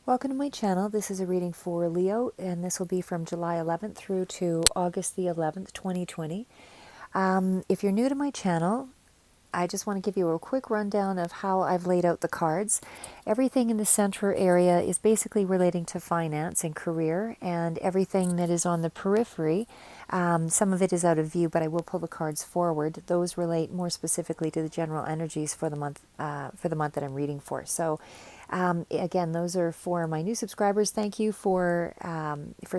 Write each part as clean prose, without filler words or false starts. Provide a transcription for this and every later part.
Welcome to my channel. This is a reading for Leo, and this will be from July 11th through to August the 11th, 2020. If you're new to my channel, I just want to give you a quick rundown of how I've laid out the cards. Everything in the center area is basically relating to finance and career, and everything that is on the periphery, some of it is out of view, but I will pull the cards forward. Those relate more specifically to the general energies for the month that I'm reading for. So, again, those are for my new subscribers. Thank you for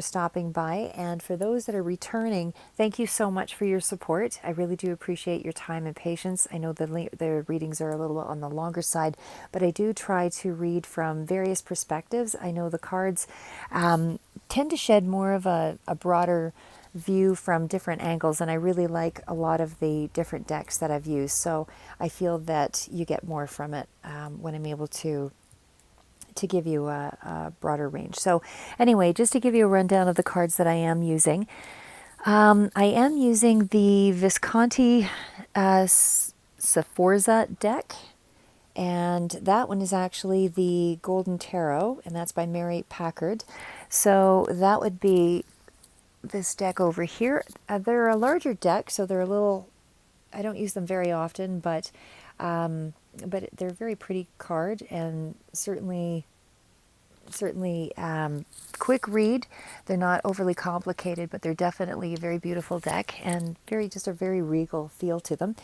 stopping by, and for those that are returning, thank you so much for your support. I really do appreciate your time and patience. I know the readings are a little on the longer side, but I do try to read from various perspectives. I know the cards tend to shed more of a broader view from different angles, and I really like a lot of the different decks that I've used. So I feel that you get more from it when I'm able to give you a broader range. So anyway, just to give you a rundown of the cards that I am using. I am using the Visconti Sforza deck, and that one is actually the Golden Tarot, and that's by Mary Packard. So that would be this deck over here. They're a larger deck, so they're a little, I don't use them very often, but they're a very pretty card, and certainly quick read. They're not overly complicated, but they're definitely a very beautiful deck and just a very regal feel to them.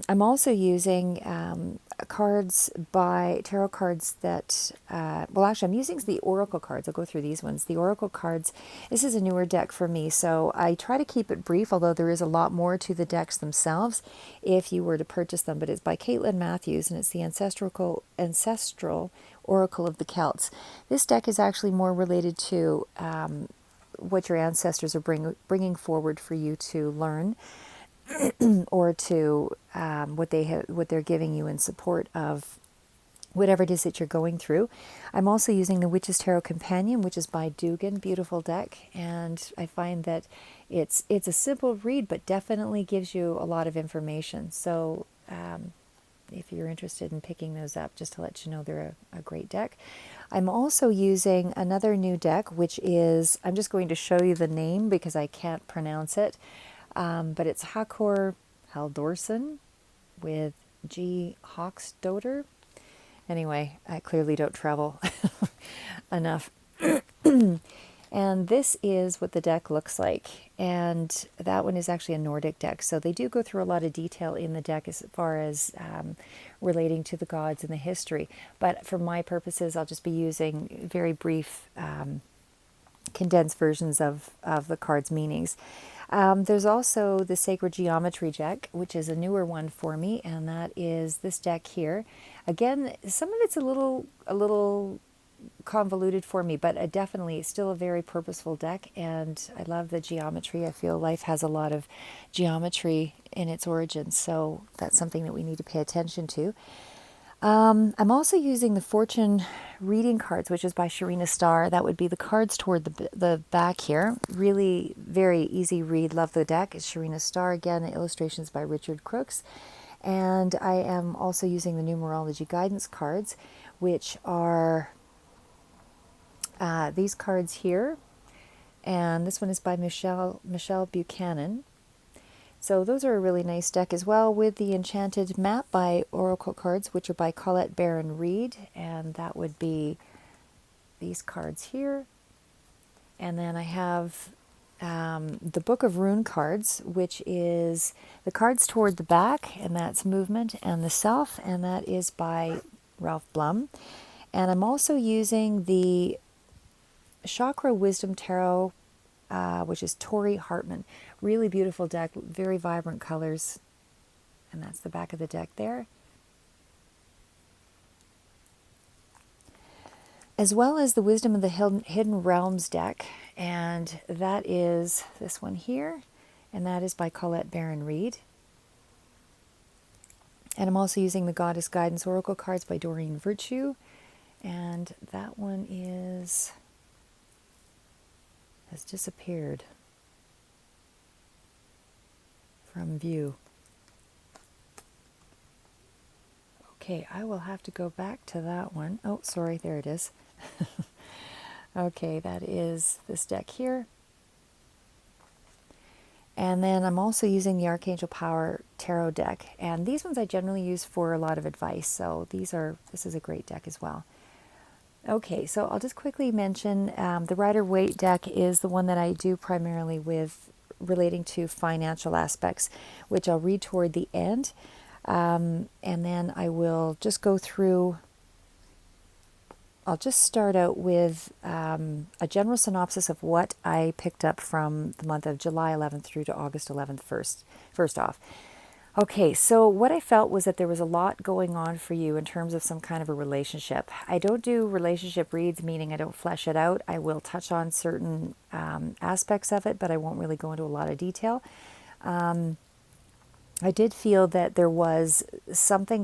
I'm also using tarot cards that, well, actually, I'm using the Oracle cards. I'll go through these ones. The Oracle cards, this is a newer deck for me, so I try to keep it brief, although there is a lot more to the decks themselves if you were to purchase them. But it's by Caitlin Matthews, and it's the Ancestral Oracle of the Celts. This deck is actually more related to what your ancestors are bringing forward for you to learn, or to what they're giving you in support of whatever it is that you're going through. I'm also using the Witch's Tarot Companion, which is by Dugan. Beautiful deck, and I find that it's a simple read, but definitely gives you a lot of information. So if you're interested in picking those up, just to let you know, they're a great deck. I'm also using another new deck, which is, I'm just going to show you the name because I can't pronounce it. But it's Hakor Haldorsen with G. Hawksdotter. Anyway, I clearly don't travel enough. And this is what the deck looks like. And that one is actually a Nordic deck. So they do go through a lot of detail in the deck as far as relating to the gods and the history. But for my purposes, I'll just be using very brief condensed versions of the cards' meanings. There's also the Sacred Geometry deck, which is a newer one for me, and that is this deck here. Again, some of it's a little convoluted for me, but definitely still a very purposeful deck, and I love the geometry. I feel life has a lot of geometry in its origins, so that's something that we need to pay attention to. I'm also using the Fortune Reading Cards, which is by Sharina Starr. That would be the cards toward the back here. Really very easy read. Love the deck. It's Sharina Starr. Again, the illustrations by Richard Crooks. And I am also using the Numerology Guidance cards, which are these cards here. And this one is by Michelle Buchanan. So those are a really nice deck as well, with the Enchanted Map by Oracle Cards, which are by Colette Baron Reed, and that would be these cards here. And then I have the Book of Rune Cards, which is the cards toward the back, and that's movement and the self, and that is by Ralph Blum. And I'm also using the Chakra Wisdom Tarot, which is Tori Hartman. Really beautiful deck, very vibrant colors. And that's the back of the deck there. As well as the Wisdom of the Hidden Realms deck. And that is this one here. And that is by Colette Baron Reed. And I'm also using the Goddess Guidance Oracle cards by Doreen Virtue. And that one has disappeared from view. Okay, I will have to go back to that one. Oh, sorry, there it is. Okay, that is this deck here. And then I'm also using the Archangel Power Tarot deck. And these ones I generally use for a lot of advice. So this is a great deck as well. Okay, so I'll just quickly mention the Rider-Waite deck is the one that I do primarily with relating to financial aspects, which I'll read toward the end. And then I will just go through, I'll just start out with a general synopsis of what I picked up from the month of July 11th through to August 11th first off. Okay, so what I felt was that there was a lot going on for you in terms of some kind of a relationship. I don't do relationship reads, meaning I don't flesh it out. I will touch on certain aspects of it, but I won't really go into a lot of detail. I did feel that there was something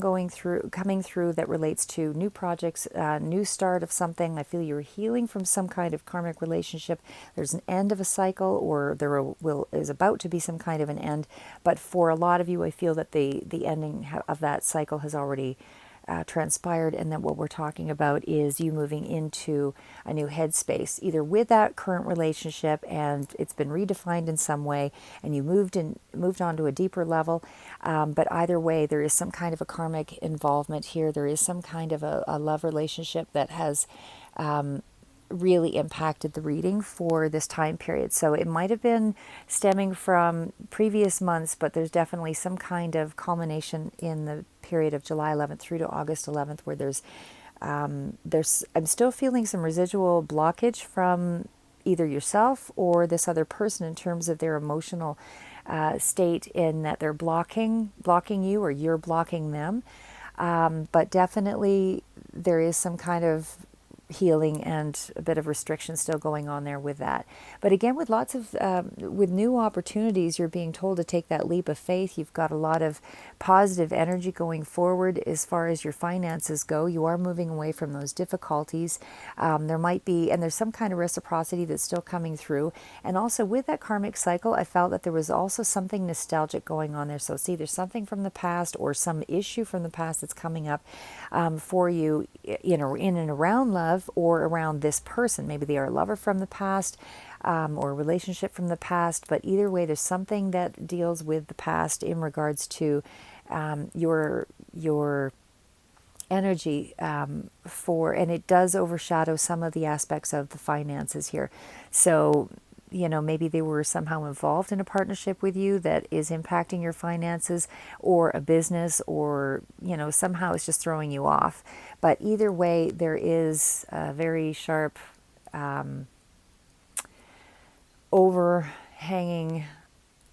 coming through that relates to new projects, new start of something. I feel you're healing from some kind of karmic relationship. There's an end of a cycle, or is about to be some kind of an end. But for a lot of you, I feel that the ending of that cycle has already transpired, and that what we're talking about is you moving into a new headspace, either with that current relationship and it's been redefined in some way, and you moved on to a deeper level. But either way, there is some kind of a karmic involvement here. There is some kind of a love relationship that has really impacted the reading for this time period. So it might have been stemming from previous months, but there's definitely some kind of culmination in the period of July 11th through to August 11th where I'm still feeling some residual blockage from either yourself or this other person in terms of their emotional state, in that they're blocking you, or you're blocking them. But definitely there is some kind of healing and a bit of restriction still going on there with that. But again, with lots of with new opportunities, you're being told to take that leap of faith. You've got a lot of positive energy going forward as far as your finances go. You are moving away from those difficulties. There might be, and there's some kind of reciprocity that's still coming through. And also with that karmic cycle, I felt that there was also something nostalgic going on there. So see, there's something from the past or some issue from the past that's coming up for you, in and around love, or around this person. Maybe they are a lover from the past, or a relationship from the past. But either way, there's something that deals with the past in regards to your energy and it does overshadow some of the aspects of the finances here. So maybe they were somehow involved in a partnership with you that is impacting your finances, or a business, or somehow it's just throwing you off. But either way, there is a very sharp overhanging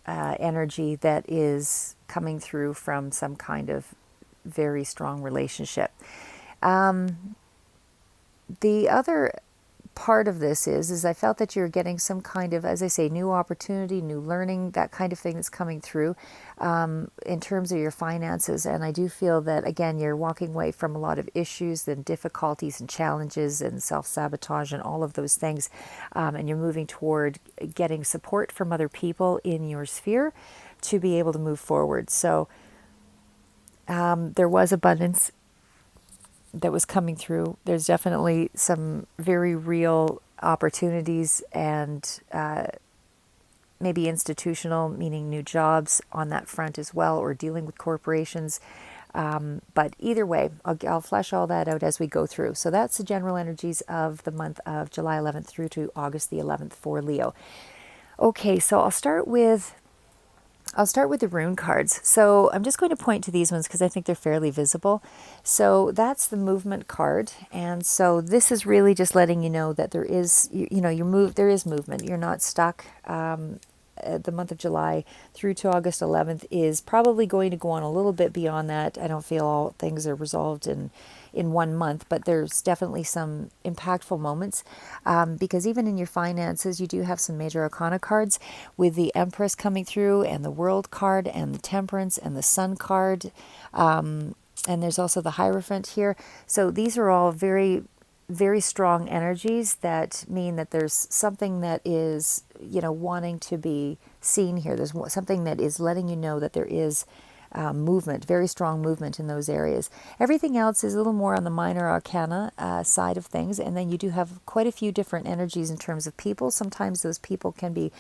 energy that is coming through from some kind of very strong relationship. The other part of this is I felt that you're getting some kind of, as I say, new opportunity, new learning, that kind of thing that's coming through in terms of your finances. And I do feel that, again, you're walking away from a lot of issues and difficulties and challenges and self-sabotage and all of those things. And you're moving toward getting support from other people in your sphere to be able to move forward. So there was abundance that was coming through. There's definitely some very real opportunities, and maybe institutional, meaning new jobs on that front as well, or dealing with corporations. But either way, I'll flesh all that out as we go through. So that's the general energies of the month of July 11th through to August the 11th for Leo. Okay, so I'll start with the rune cards. So I'm just going to point to these ones because I think they're fairly visible. So that's the movement card. And so this is really just letting you know that there is, there is movement. You're not stuck. The month of July through to August 11th is probably going to go on a little bit beyond that. I don't feel all things are resolved in 1 month, but there's definitely some impactful moments because even in your finances, you do have some major arcana cards with the Empress coming through, and the World card, and the Temperance, and the Sun card. And there's also the Hierophant here. So these are all very, very strong energies that mean that there's something that is, wanting to be seen here. There's something that is letting you know that there is movement, very strong movement in those areas. Everything else is a little more on the minor arcana side of things, and then you do have quite a few different energies in terms of people. Sometimes those people can be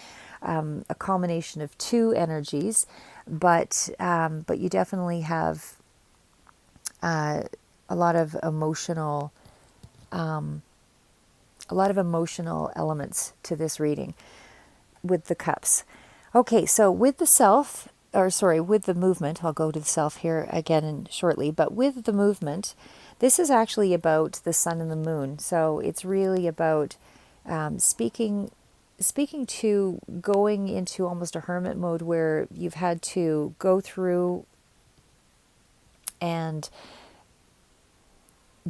a combination of two energies, but you definitely have a lot of emotional elements to this reading with the cups. Okay, so with the self, or sorry, with the movement, I'll go to the self here again shortly, but with the movement, this is actually about the sun and the moon. So it's really about speaking to going into almost a hermit mode where you've had to go through and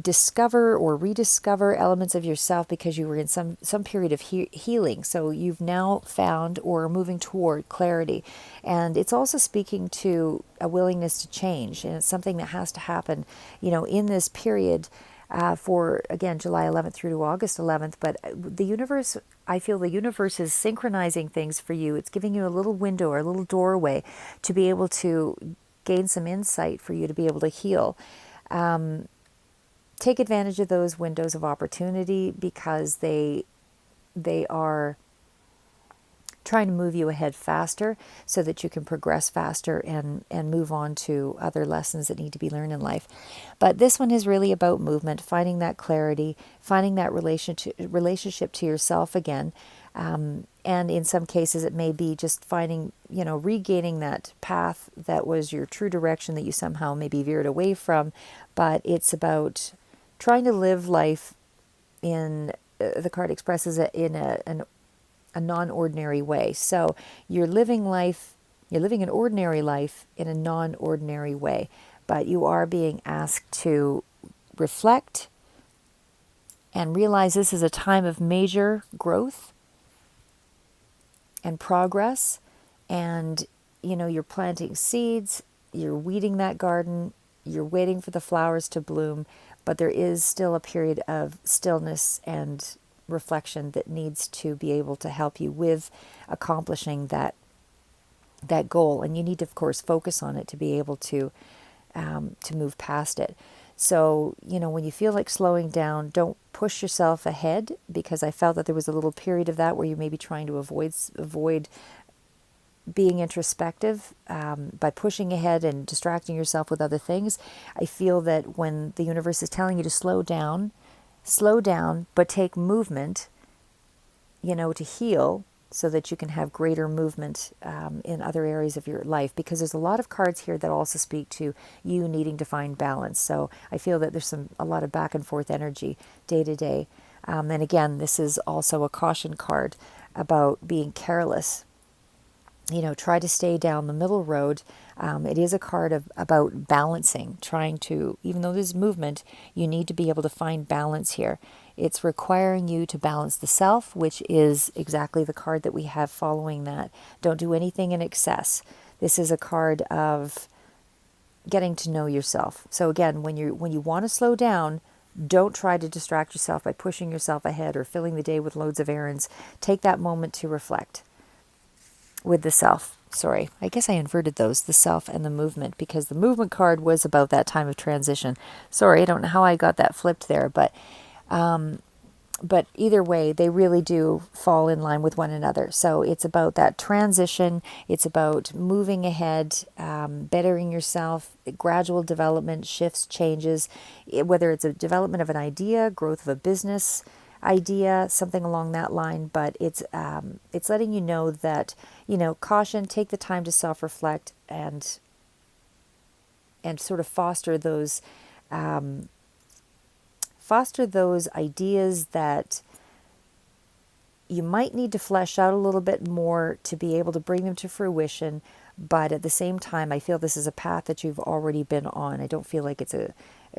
discover or rediscover elements of yourself because you were in some period of healing. So you've now found or are moving toward clarity. And it's also speaking to a willingness to change. And it's something that has to happen, in this period for, again, July 11th through to August 11th. But the universe, I feel the universe is synchronizing things for you. It's giving you a little window or a little doorway to be able to gain some insight for you to be able to heal. Take advantage of those windows of opportunity because they are trying to move you ahead faster so that you can progress faster and move on to other lessons that need to be learned in life. But this one is really about movement, finding that clarity, finding that relationship to yourself again. And in some cases, it may be just finding, regaining that path that was your true direction that you somehow maybe veered away from. But it's about trying to live life in, the card expresses it in a non-ordinary way. So you're living an ordinary life in a non-ordinary way, but you are being asked to reflect and realize this is a time of major growth and progress. And, you're planting seeds, you're weeding that garden, you're waiting for the flowers to bloom, but there is still a period of stillness and reflection that needs to be able to help you with accomplishing that goal. And you need to, of course, focus on it to be able to move past it. So, when you feel like slowing down, don't push yourself ahead, because I felt that there was a little period of that where you may be trying to avoid being introspective by pushing ahead and distracting yourself with other things. I feel that when the universe is telling you to slow down, but take movement, to heal so that you can have greater movement in other areas of your life, because there's a lot of cards here that also speak to you needing to find balance. So I feel that there's a lot of back and forth energy day to day. And again, this is also a caution card about being careless. Try to stay down the middle road. It is a card about balancing, trying to, even though there's movement, you need to be able to find balance here. It's requiring you to balance the self, which is exactly the card that we have following that. Don't do anything in excess. This is a card of getting to know yourself. So again, when you want to slow down, don't try to distract yourself by pushing yourself ahead or filling the day with loads of errands. Take that moment to reflect. With the self, sorry, I guess I inverted those, the self and the movement, because the movement card was about that time of transition. Sorry, I don't know how I got that flipped there, but either way, they really do fall in line with one another. So it's about that transition. It's about moving ahead, bettering yourself, gradual development, shifts, changes, whether it's a development of an idea, growth of a business idea, something along that line. But it's letting you know that, caution, take the time to self-reflect and sort of foster those ideas that you might need to flesh out a little bit more to be able to bring them to fruition. But at the same time, I feel this is a path that you've already been on. I don't feel like it's a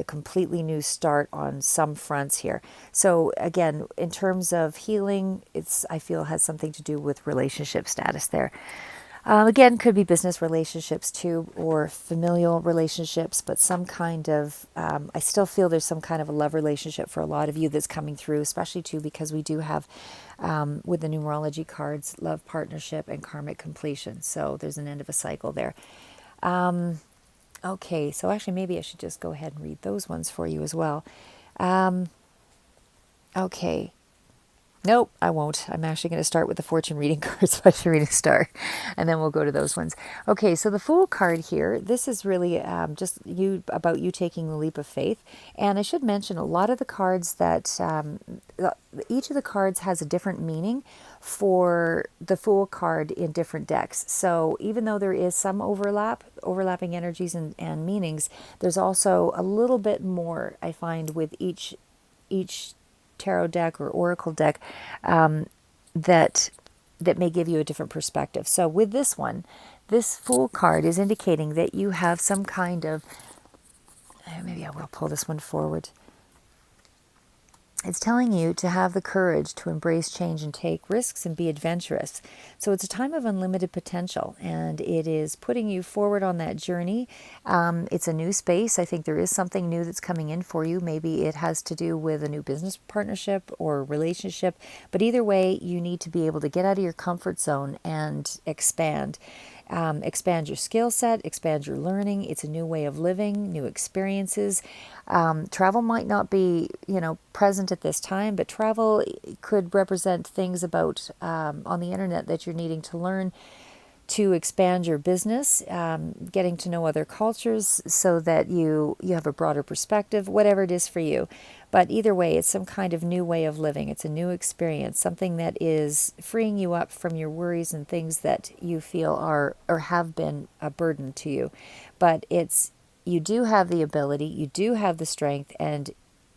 completely new start on some fronts here. So again, in terms of healing, I feel has something to do with relationship status there. Again, could be business relationships too, or familial relationships, but some kind of, I still feel there's some kind of a love relationship for a lot of you that's coming through, especially too because we do have, with the numerology cards, love, partnership, and karmic completion. So there's an end of a cycle there. Okay, so actually maybe I should just go ahead and read those ones for you as well. Okay. Nope, I won't. I'm actually going to start with the fortune reading cards by Reading Star, and then we'll go to those ones. Okay, so the Fool card here, this is really just about you taking the leap of faith. And I should mention a lot of the cards that, each of the cards has a different meaning for the Fool card in different decks. So even though there is some overlapping energies and meanings, there's also a little bit more, I find, with each tarot deck or oracle deck, that may give you a different perspective. So with this one, this Fool card is indicating that you have some kind of, maybe I will pull this one forward. It's telling you to have the courage to embrace change and take risks and be adventurous. So it's a time of unlimited potential, and it is putting you forward on that journey. It's a new space. I think there is something new that's coming in for you. Maybe it has to do with a new business partnership or relationship. But either way, you need to be able to get out of your comfort zone and expand. Expand your skill set, expand your learning. It's a new way of living, new experiences. Travel might not be, present at this time, but travel could represent things about on the internet that you're needing to learn to expand your business, getting to know other cultures so that you have a broader perspective, whatever it is for you. But either way, it's some kind of new way of living. It's a new experience, something that is freeing you up from your worries and things that you feel are or have been a burden to you. But you do have the ability, you do have the strength, and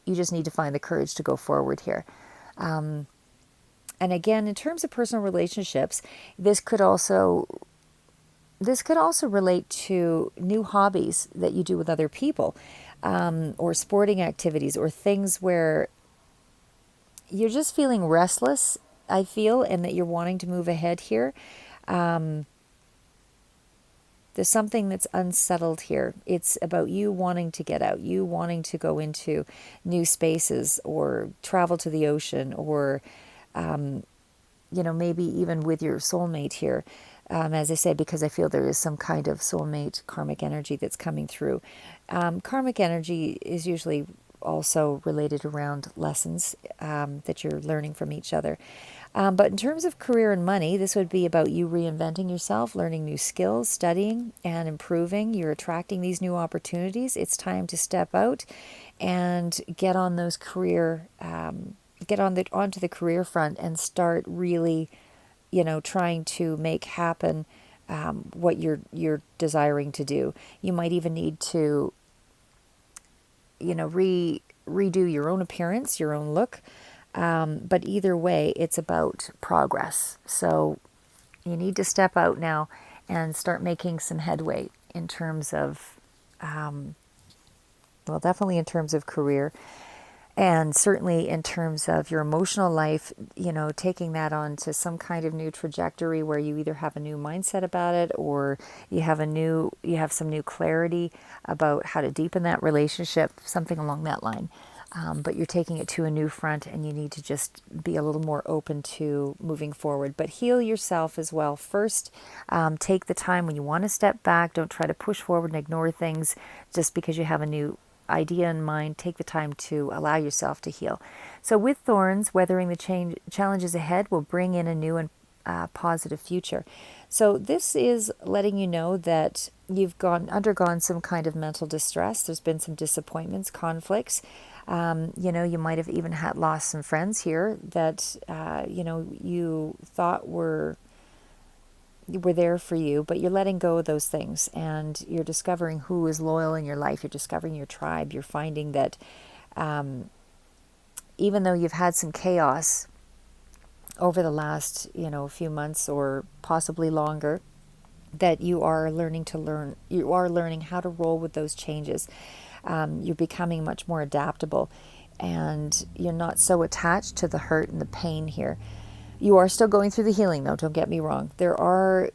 you just need to find the courage to go forward here. And again, in terms of personal relationships, this could also relate to new hobbies that you do with other people, or sporting activities, or things where you're just feeling restless, I feel, and that you're wanting to move ahead here. There's something that's unsettled here. It's about you wanting to get out, you wanting to go into new spaces or travel to the ocean, or maybe even with your soulmate here. As I said, because I feel there is some kind of soulmate karmic energy that's coming through. Karmic energy is usually also related around lessons that you're learning from each other. But in terms of career and money, this would be about you reinventing yourself, learning new skills, studying and improving. You're attracting these new opportunities. It's time to step out and get on those onto the career front and start really, trying to make happen what you're desiring to do. You might even need to, redo your own appearance, your own look. But either way, it's about progress. So you need to step out now and start making some headway in terms of, definitely in terms of career, and certainly in terms of your emotional life, taking that on to some kind of new trajectory where you either have a new mindset about it, or you have some new clarity about how to deepen that relationship, something along that line. But you're taking it to a new front, and you need to just be a little more open to moving forward. But heal yourself as well. First, take the time when you want to step back. Don't try to push forward and ignore things just because you have a new idea in mind. Take the time to allow yourself to heal. So with Thorns, weathering the challenges ahead will bring in a new and positive future. So this is letting you know that you've undergone some kind of mental distress. There's been some disappointments, conflicts. You might have even lost some friends here that you thought were there for you, but you're letting go of those things, and you're discovering who is loyal in your life. You're discovering your tribe. You're finding that even though you've had some chaos over the last few months or possibly longer, that you are learning how to roll with those changes. You're becoming much more adaptable, and you're not so attached to the hurt and the pain here. You are still going through the healing, though, don't get me wrong. There are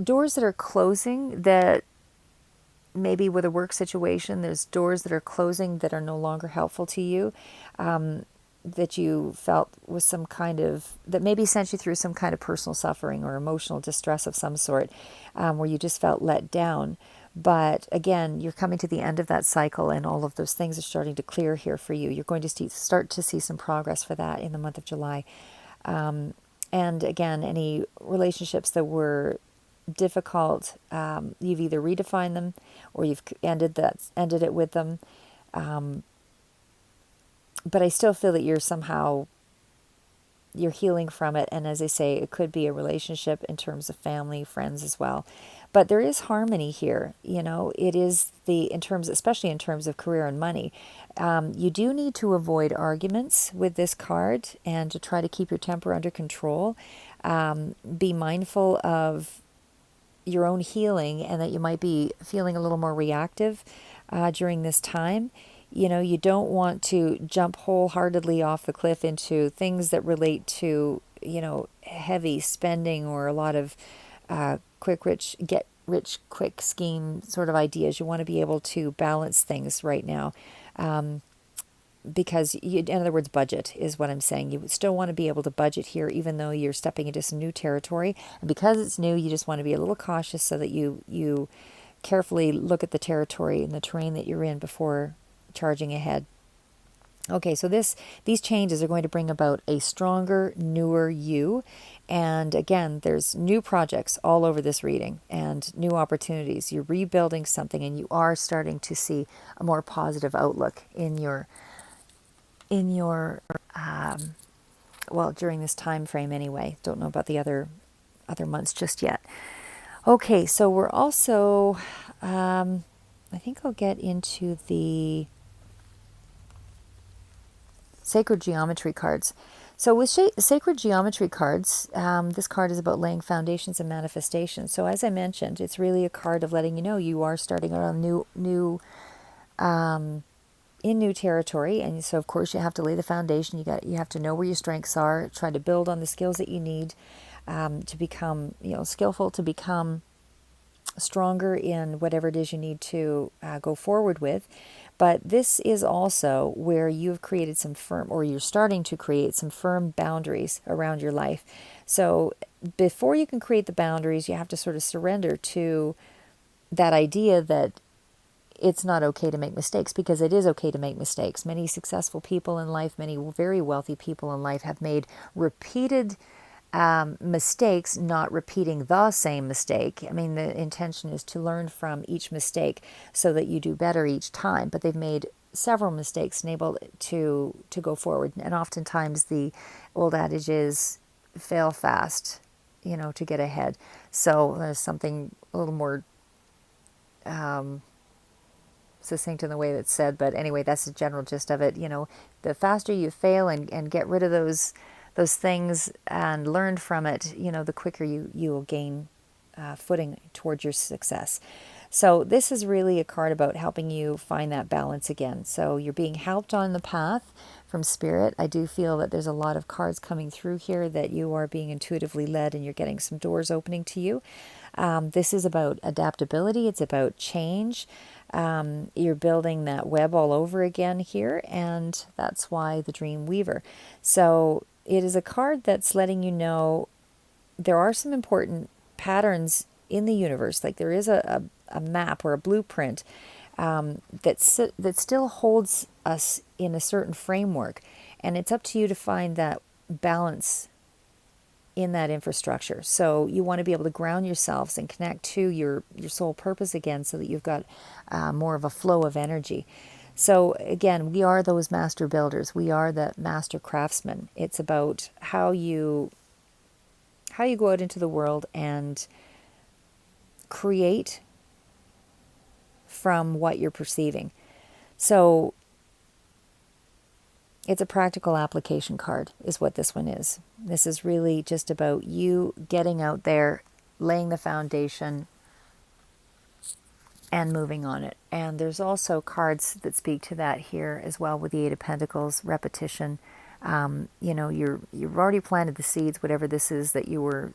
doors that are closing, that maybe with a work situation, there's doors that are closing that are no longer helpful to you. that you felt was some kind of, that maybe sent you through some kind of personal suffering or emotional distress of some sort, where you just felt let down. But again, you're coming to the end of that cycle, and all of those things are starting to clear here for you. You're going to start to see some progress for that in the month of July. And again, any relationships that were difficult, you've either redefined them or you've ended it with them. But I still feel that you're healing from it. And as I say, it could be a relationship in terms of family, friends as well. But there is harmony here. It is especially in terms of career and money. You do need to avoid arguments with this card and to try to keep your temper under control. Be mindful of your own healing and that you might be feeling a little more reactive during this time. You don't want to jump wholeheartedly off the cliff into things that relate to, heavy spending or a lot of get rich quick scheme sort of ideas. You want to be able to balance things right now. Because in other words, budget is what I'm saying. You still want to be able to budget here, even though you're stepping into some new territory. And because it's new, you just want to be a little cautious so that you carefully look at the territory and the terrain that you're in before charging ahead. Okay, so these changes are going to bring about a stronger, newer you. And again, there's new projects all over this reading and new opportunities. You're rebuilding something, and you are starting to see a more positive outlook in your well, during this time frame anyway. Don't know about the other months just yet. Okay, so we're also I think I'll get into the sacred geometry cards. So with sacred geometry cards, this card is about laying foundations and manifestation. So as I mentioned, it's really a card of letting you know you are starting on in new territory, and so of course you have to lay the foundation. You have to know where your strengths are, try to build on the skills that you need to become skillful, to become stronger in whatever it is you need to go forward with. But this is also where you've created some firm, or you're starting to create some firm boundaries around your life. So before you can create the boundaries, you have to sort of surrender to that idea that it's not okay to make mistakes, because it is okay to make mistakes. Many successful people in life, many very wealthy people in life have made repeated mistakes, not repeating the same mistake. I mean, the intention is to learn from each mistake so that you do better each time. But they've made several mistakes and able to go forward. And oftentimes the old adage is fail fast, to get ahead. So there's something a little more succinct in the way that's said, but anyway, that's the general gist of it. The faster you fail and get rid of those things and learn from it, the quicker you will gain footing towards your success. So this is really a card about helping you find that balance again. So you're being helped on the path from Spirit. I do feel that there's a lot of cards coming through here that you are being intuitively led, and you're getting some doors opening to you. This is about adaptability. It's about change. You're building that web all over again here, and that's why the Dream Weaver. So it is a card that's letting you know there are some important patterns in the universe. Like there is a map or a blueprint that still holds us in a certain framework, and it's up to you to find that balance in that infrastructure. So you want to be able to ground yourselves and connect to your soul purpose again, so that you've got more of a flow of energy. So again, we are those master builders. We are the master craftsmen. It's about how you go out into the world and create from what you're perceiving. So it's a practical application card is what this one is. This is really just about you getting out there, laying the foundation, and moving on it. And there's also cards that speak to that here as well, with the Eight of Pentacles, repetition. You've already planted the seeds, whatever this is that you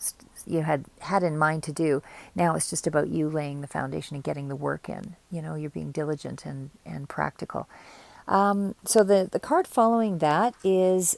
had in mind to do. Now it's just about you laying the foundation and getting the work in. You're being diligent and practical. So the card following that is,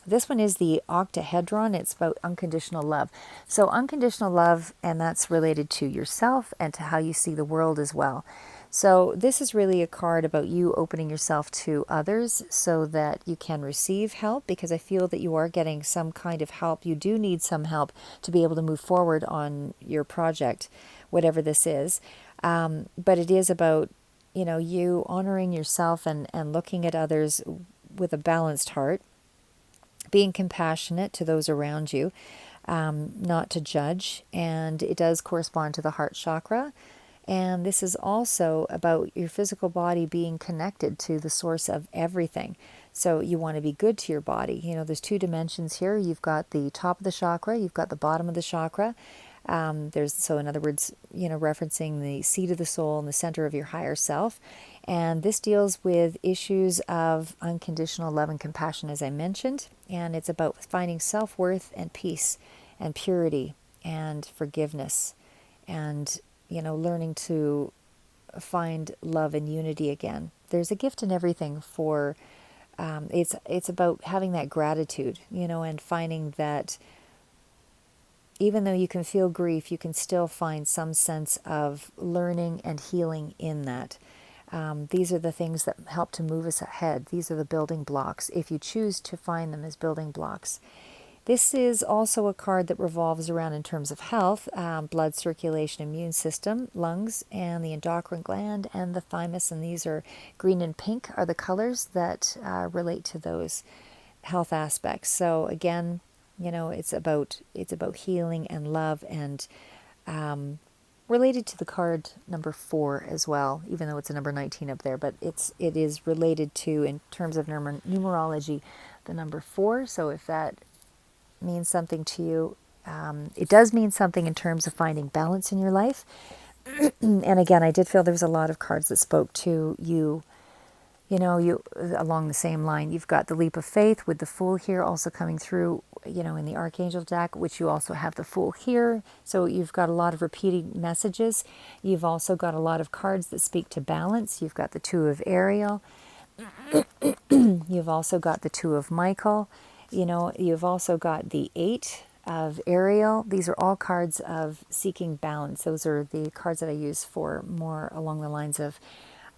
this one is the octahedron. It's about unconditional love. So unconditional love, and that's related to yourself and to how you see the world as well. So this is really a card about you opening yourself to others so that you can receive help, because I feel that you are getting some kind of help. You do need some help to be able to move forward on your project, whatever this is. But it is about, you honoring yourself and looking at others with a balanced heart, being compassionate to those around you, not to judge. And it does correspond to the heart chakra. And this is also about your physical body being connected to the source of everything. So you want to be good to your body. There's two dimensions here. You've got the top of the chakra, you've got the bottom of the chakra. So in other words, referencing the seat of the soul and the center of your higher self. And this deals with issues of unconditional love and compassion, as I mentioned. And it's about finding self-worth and peace and purity and forgiveness and, learning to find love and unity again. There's a gift in everything for, it's about having that gratitude, and finding that even though you can feel grief, you can still find some sense of learning and healing in that. These are the things that help to move us ahead. These are the building blocks, if you choose to find them as building blocks. This is also a card that revolves around in terms of health, blood circulation, immune system, lungs, and the endocrine gland, and the thymus. And these are green and pink are the colors that relate to those health aspects. So again, it's about healing and love, and related to the card number 4 as well, even though it's a number 19 up there, but it is related to, in terms of numerology, the number 4. So if that means something to you, it does mean something in terms of finding balance in your life. And again, I did feel there was a lot of cards that spoke to you. You along the same line. You've got the leap of faith with the Fool here also coming through, in the Archangel deck, which you also have the Fool here. So you've got a lot of repeating messages. You've also got a lot of cards that speak to balance. You've got the Two of Arielle. You've also got the Two of Michael. You've also got the 8 of Arielle. These are all cards of seeking balance. Those are the cards that I use for more along the lines of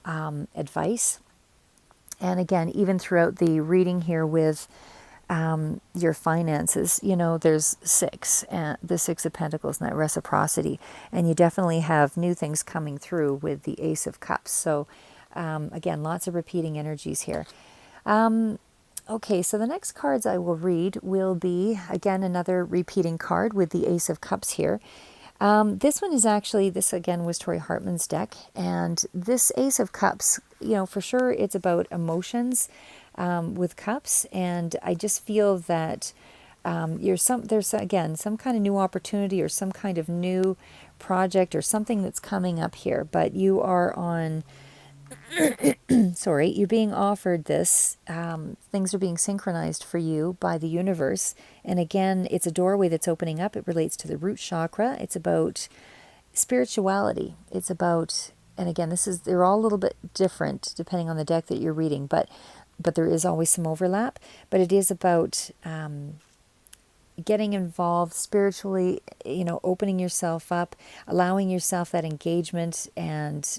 advice. And again, even throughout the reading here with your finances, there's 6, the 6 of Pentacles, and that reciprocity. And you definitely have new things coming through with the Ace of Cups. So again, lots of repeating energies here. Okay, so the next cards I will read will be, again, another repeating card with the Ace of Cups here. This one is actually, this again was Tori Hartman's deck, and this Ace of Cups, for sure it's about emotions with cups, and I just feel that there's again some kind of new opportunity or some kind of new project or something that's coming up here, but you are on sorry, you're being offered this. Things are being synchronized for you by the universe. And again, it's a doorway that's opening up. It relates to the root chakra. It's about spirituality. It's about, and again, they're all a little bit different depending on the deck that you're reading, but there is always some overlap. But it is about getting involved spiritually, opening yourself up, allowing yourself that engagement, and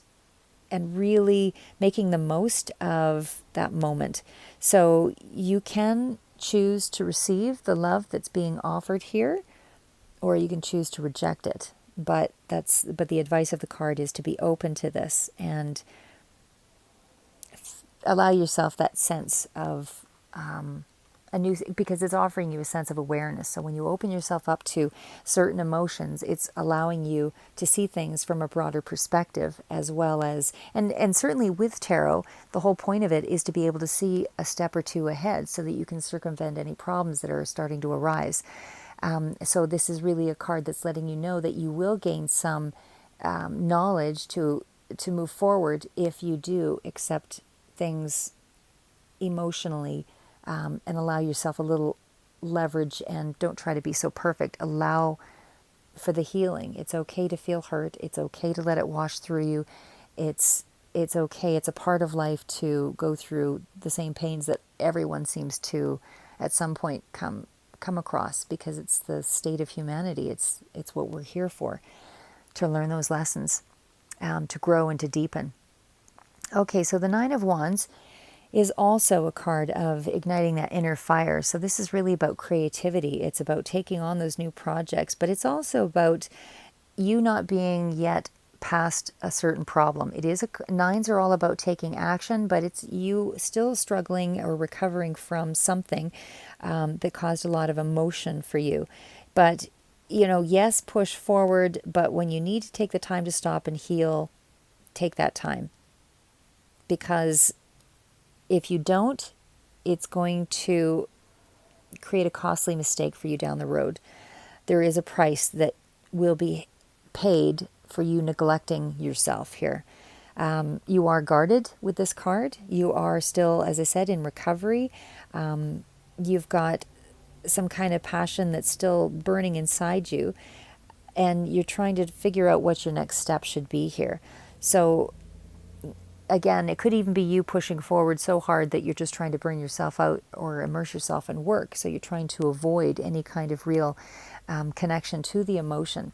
really making the most of that moment. So you can choose to receive the love that's being offered here, or you can choose to reject it. But the advice of the card is to be open to this and allow yourself that sense of because it's offering you a sense of awareness. So when you open yourself up to certain emotions, it's allowing you to see things from a broader perspective, as well as, and certainly with tarot, the whole point of it is to be able to see a step or two ahead so that you can circumvent any problems that are starting to arise. So this is really a card that's letting you know that you will gain some knowledge to move forward if you do accept things emotionally, and allow yourself a little leverage, and don't try to be so perfect. Allow for the healing. It's okay to feel hurt. It's okay to let it wash through you. It's it's okay. It's a part of life to go through the same pains that everyone seems to at some point come across, because it's the state of humanity. It's what we're here for, to learn those lessons, to grow and to deepen. Okay, so the Nine of Wands is also a card of igniting that inner fire. So this is really about creativity. It's about taking on those new projects, but it's also about you not being yet past a certain problem. It is nines are all about taking action, but it's you still struggling or recovering from something that caused a lot of emotion for you. But yes, push forward, but when you need to take the time to stop and heal, take that time, because if you don't, it's going to create a costly mistake for you down the road. There is a price that will be paid for you neglecting yourself here. You are guarded with this card. You are still, as I said, in recovery. You've got some kind of passion that's still burning inside you, and you're trying to figure out what your next step should be here. So again, it could even be you pushing forward so hard that you're just trying to burn yourself out or immerse yourself in work. So you're trying to avoid any kind of real connection to the emotion.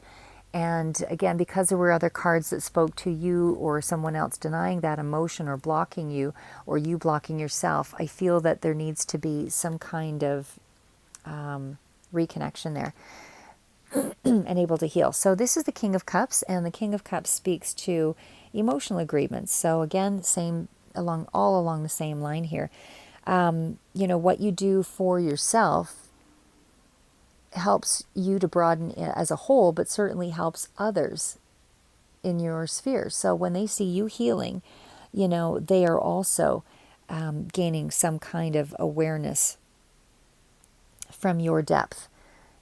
And again, because there were other cards that spoke to you or someone else denying that emotion or blocking you, or you blocking yourself, I feel that there needs to be some kind of reconnection there and able to heal. So this is the King of Cups, and the King of Cups speaks to emotional agreements. So again, all along the same line here. What you do for yourself helps you to broaden as a whole, but certainly helps others in your sphere. So when they see you healing, they are also gaining some kind of awareness from your depth,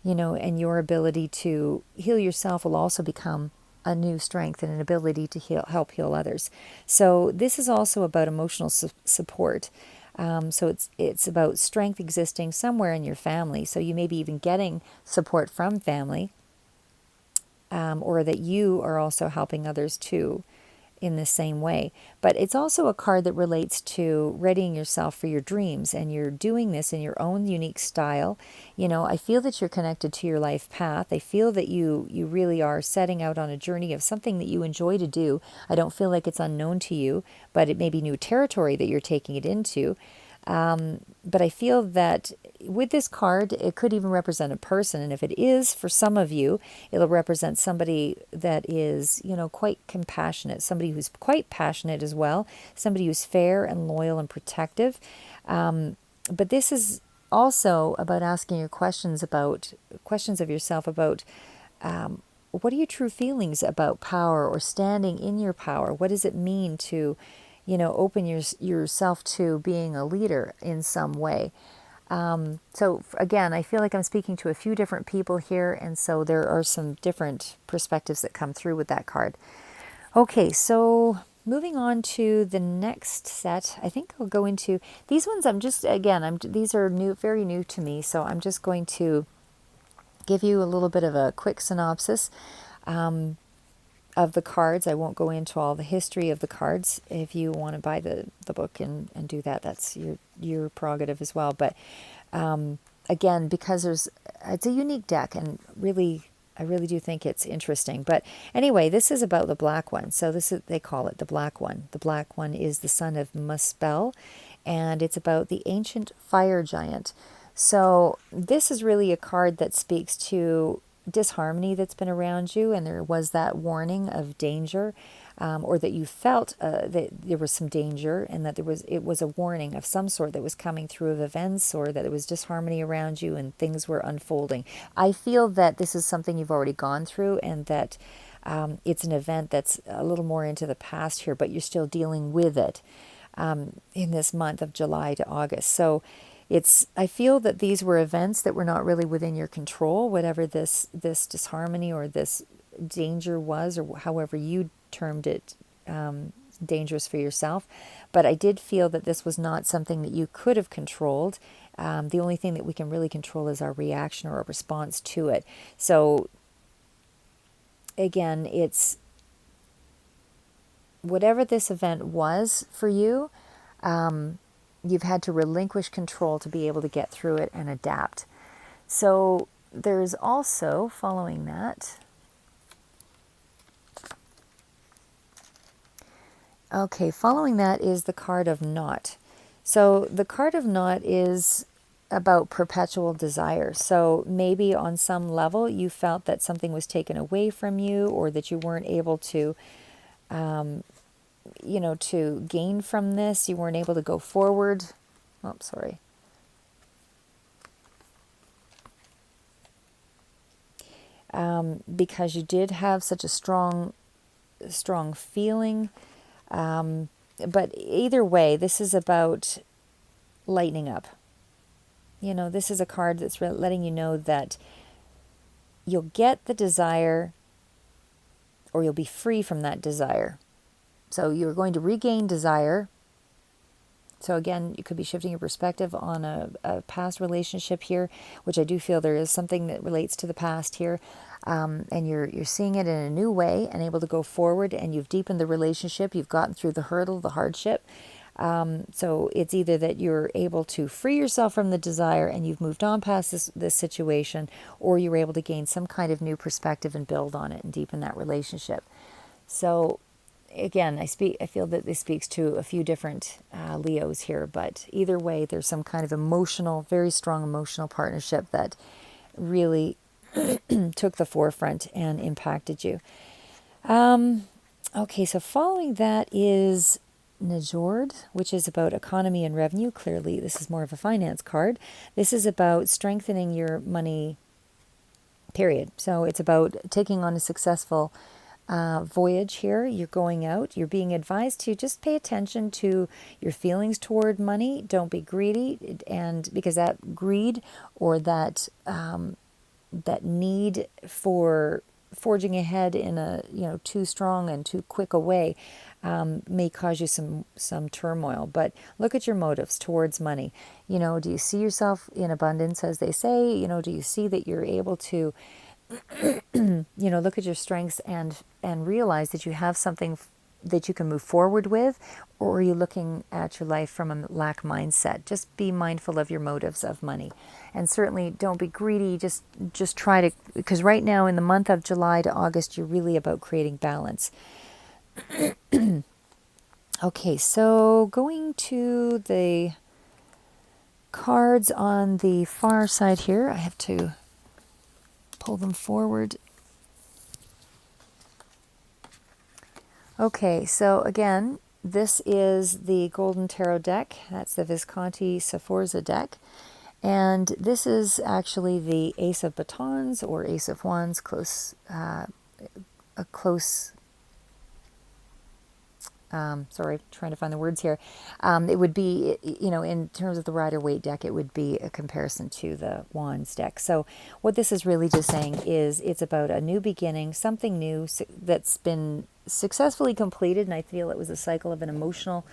and your ability to heal yourself will also become a new strength and an ability to help heal others. So this is also about emotional support. So it's about strength existing somewhere in your family. So you may be even getting support from family, or that you are also helping others too in the same way. But it's also a card that relates to readying yourself for your dreams, and you're doing this in your own unique style. I feel that you're connected to your life path. I feel that you really are setting out on a journey of something that you enjoy to do. I don't feel like it's unknown to you, but it may be new territory that you're taking it into. But I feel that with this card, it could even represent a person. And if it is, for some of you, it'll represent somebody that is, quite compassionate, somebody who's quite passionate as well, somebody who's fair and loyal and protective. But this is also about asking your questions of yourself about what are your true feelings about power or standing in your power? What does it mean to open yourself to being a leader in some way? So again, I feel like I'm speaking to a few different people here, and so there are some different perspectives that come through with that card. Okay, so moving on to the next set, I think I'll go into these ones. These are new, very new to me, so I'm just going to give you a little bit of a quick synopsis of the cards. I won't go into all the history of the cards. If you want to buy the book and do that, that's your prerogative as well. But again, because it's a unique deck, and I really do think it's interesting. But anyway, this is about the black one. So they call it the black one. The black one is the son of Muspel, and it's about the ancient fire giant. So this is really a card that speaks to disharmony that's been around you, and there was that warning of danger, or that you felt that there was some danger, and that it was a warning of some sort that was coming through of events, or that there was disharmony around you and things were unfolding. I feel that this is something you've already gone through, and that it's an event that's a little more into the past here, but you're still dealing with it in this month of July to August. So I feel that these were events that were not really within your control, whatever this disharmony or this danger was, or however you termed it, dangerous for yourself. But I did feel that this was not something that you could have controlled. The only thing that we can really control is our reaction or our response to it. So again, whatever this event was for you, you've had to relinquish control to be able to get through it and adapt. So there's also, following that, okay, following that is the card of Knot. So the card of Knot is about perpetual desire. So maybe on some level you felt that something was taken away from you, or that you weren't able to, to gain from this. You weren't able to go forward. Oh, sorry. Because you did have such a strong feeling. But either way, this is about lightening up. This is a card that's letting you know that you'll get the desire, or you'll be free from that desire. So you're going to regain desire. So again, you could be shifting your perspective on a past relationship here, which I do feel there is something that relates to the past here. And you're seeing it in a new way and able to go forward, and you've deepened the relationship. You've gotten through the hurdle, the hardship. So it's either that you're able to free yourself from the desire and you've moved on past this situation, or you're able to gain some kind of new perspective and build on it and deepen that relationship. So again, I feel that this speaks to a few different Leos here, but either way, there's some kind of emotional, very strong emotional partnership that really took the forefront and impacted you. Okay, so following that is Najord, which is about economy and revenue. Clearly, this is more of a finance card. This is about strengthening your money, period. So it's about taking on a successful voyage here. You're going out. You're being advised to just pay attention to your feelings toward money. Don't be greedy, and because that greed or that need for forging ahead in a too strong and too quick a way may cause you some turmoil. But look at your motives towards money. Do you see yourself in abundance, as they say? Do you see that you're able to look at your strengths and realize that you have something that you can move forward with? Or are you looking at your life from a lack mindset? Just be mindful of your motives of money, and certainly don't be greedy. Just try to, because right now in the month of July to August, you're really about creating balance. Okay, so going to the cards on the far side here, I have to pull them forward. Okay, so again, this is the Golden Tarot deck. That's the Visconti Sforza deck. And this is actually the Ace of Batons or Ace of Wands, sorry, trying to find the words here. It would be, in terms of the Rider-Waite deck, it would be a comparison to the Wands deck. So what this is really just saying is it's about a new beginning, something new that's been successfully completed, and I feel it was a cycle of an emotional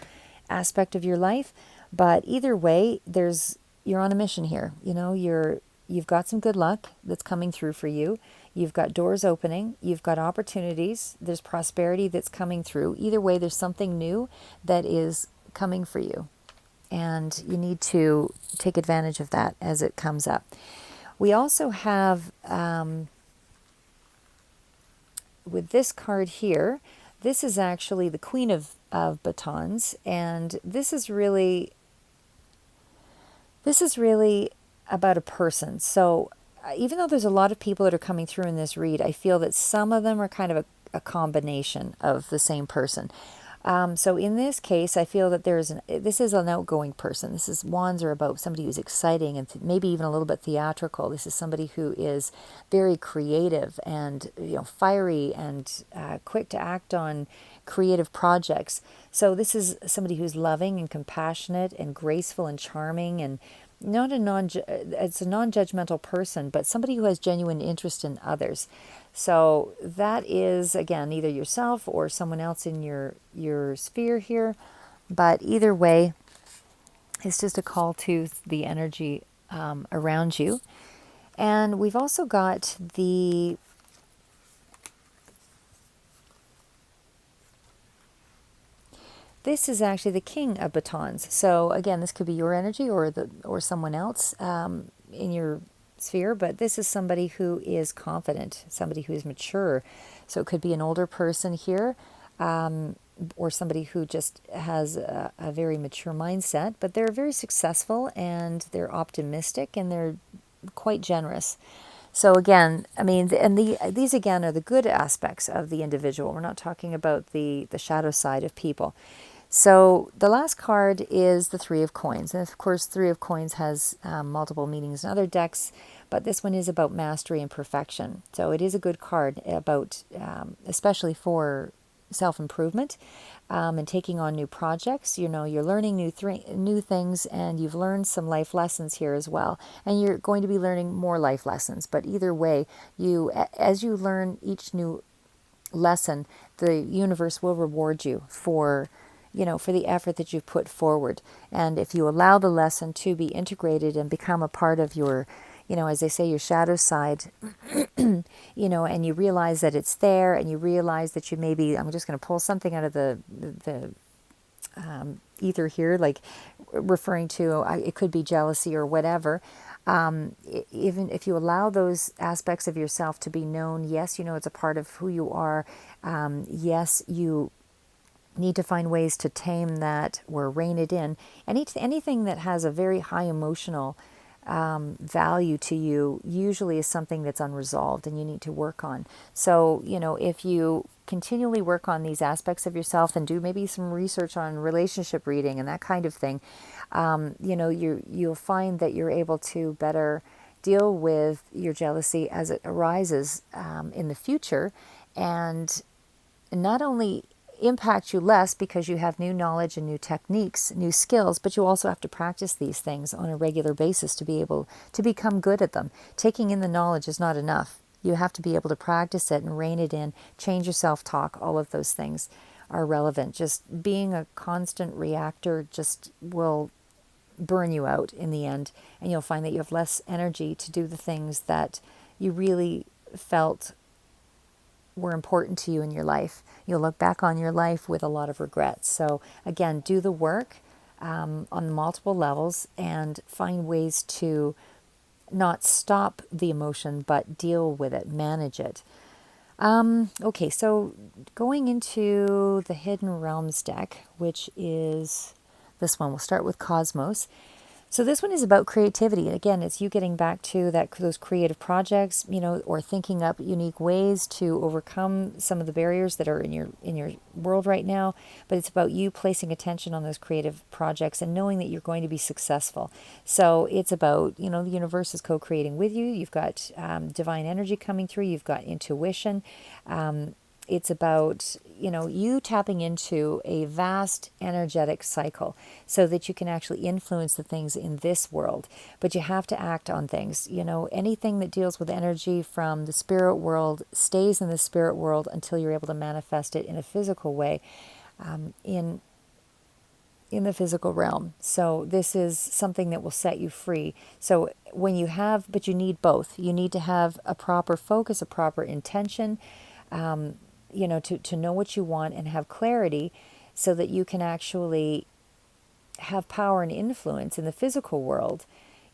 aspect of your life. But either way, you're on a mission here. You've got some good luck that's coming through for you. You've got doors opening. You've got opportunities. There's prosperity that's coming through. Either way, there's something new that is coming for you. And you need to take advantage of that as it comes up. We also have, with this card here, this is actually the Queen of Batons. And this is really about a person. So even though there's a lot of people that are coming through in this read, I feel that some of them are kind of a combination of the same person. So in this case, I feel that this is an outgoing person. Wands are about somebody who's exciting and maybe even a little bit theatrical. This is somebody who is very creative and fiery and quick to act on creative projects. So this is somebody who's loving and compassionate and graceful and charming, and it's a non-judgmental person, but somebody who has genuine interest in others. So that is, again, either yourself or someone else in your sphere here. But either way, it's just a call to the energy around you. And we've also got the This is actually the King of Batons. So again, this could be your energy or someone else in your sphere, but this is somebody who is confident, somebody who is mature. So it could be an older person here, or somebody who just has a very mature mindset, but they're very successful and they're optimistic and they're quite generous. So again, I mean, these again are the good aspects of the individual. We're not talking about the shadow side of people. So the last card is the Three of Coins. And of course, Three of Coins has multiple meanings in other decks, but this one is about mastery and perfection. So it is a good card about, especially for self-improvement and taking on new projects. You know, you're learning new things, and you've learned some life lessons here as well. And you're going to be learning more life lessons. But either way, as you learn each new lesson, the universe will reward you for for the effort that you've put forward. And if you allow the lesson to be integrated and become a part of your, as they say, your shadow side, and you realize that it's there, and you realize that you maybe, I'm just going to pull something out of the ether here, like referring to, it could be jealousy or whatever. Even if you allow those aspects of yourself to be known, yes, it's a part of who you are. Yes, you need to find ways to tame that or rein it in. Anything that has a very high emotional value to you usually is something that's unresolved and you need to work on. So, if you continually work on these aspects of yourself and do maybe some research on relationship reading and that kind of thing, you'll find that you're able to better deal with your jealousy as it arises in the future, and not only impact you less because you have new knowledge and new techniques, new skills, but you also have to practice these things on a regular basis to be able to become good at them. Taking in the knowledge is not enough. You have to be able to practice it and rein it in, change your self-talk. All of those things are relevant. Just being a constant reactor just will burn you out in the end, and you'll find that you have less energy to do the things that you really felt were important to you in your life. You'll look back on your life with a lot of regrets. So again, do the work on multiple levels and find ways to not stop the emotion, but deal with it, manage it. Okay, so going into the Hidden Realms deck, which is this one, we'll start with Cosmos. So this one is about creativity. Again, it's you getting back to those creative projects, or thinking up unique ways to overcome some of the barriers that are in your world right now. But it's about you placing attention on those creative projects and knowing that you're going to be successful. So it's about, the universe is co-creating with you. You've got divine energy coming through. You've got intuition. It's about, you tapping into a vast energetic cycle so that you can actually influence the things in this world. But you have to act on things. Anything that deals with energy from the spirit world stays in the spirit world until you're able to manifest it in a physical way in the physical realm. So this is something that will set you free. So but you need both. You need to have a proper focus, a proper intention, to know what you want and have clarity so that you can actually have power and influence in the physical world,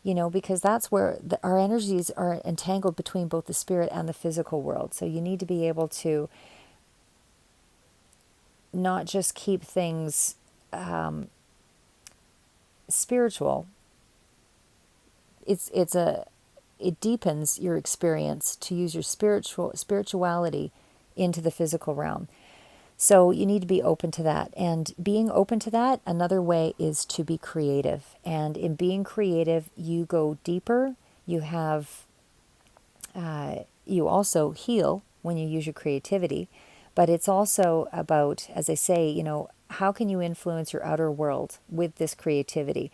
because that's where our energies are entangled between both the spirit and the physical world. So you need to be able to not just keep things spiritual. It deepens your experience to use your spirituality into the physical realm. So you need to be open to that. And being open to that, another way is to be creative. And in being creative, you go deeper. You also heal when you use your creativity. But it's also about, as I say, how can you influence your outer world with this creativity?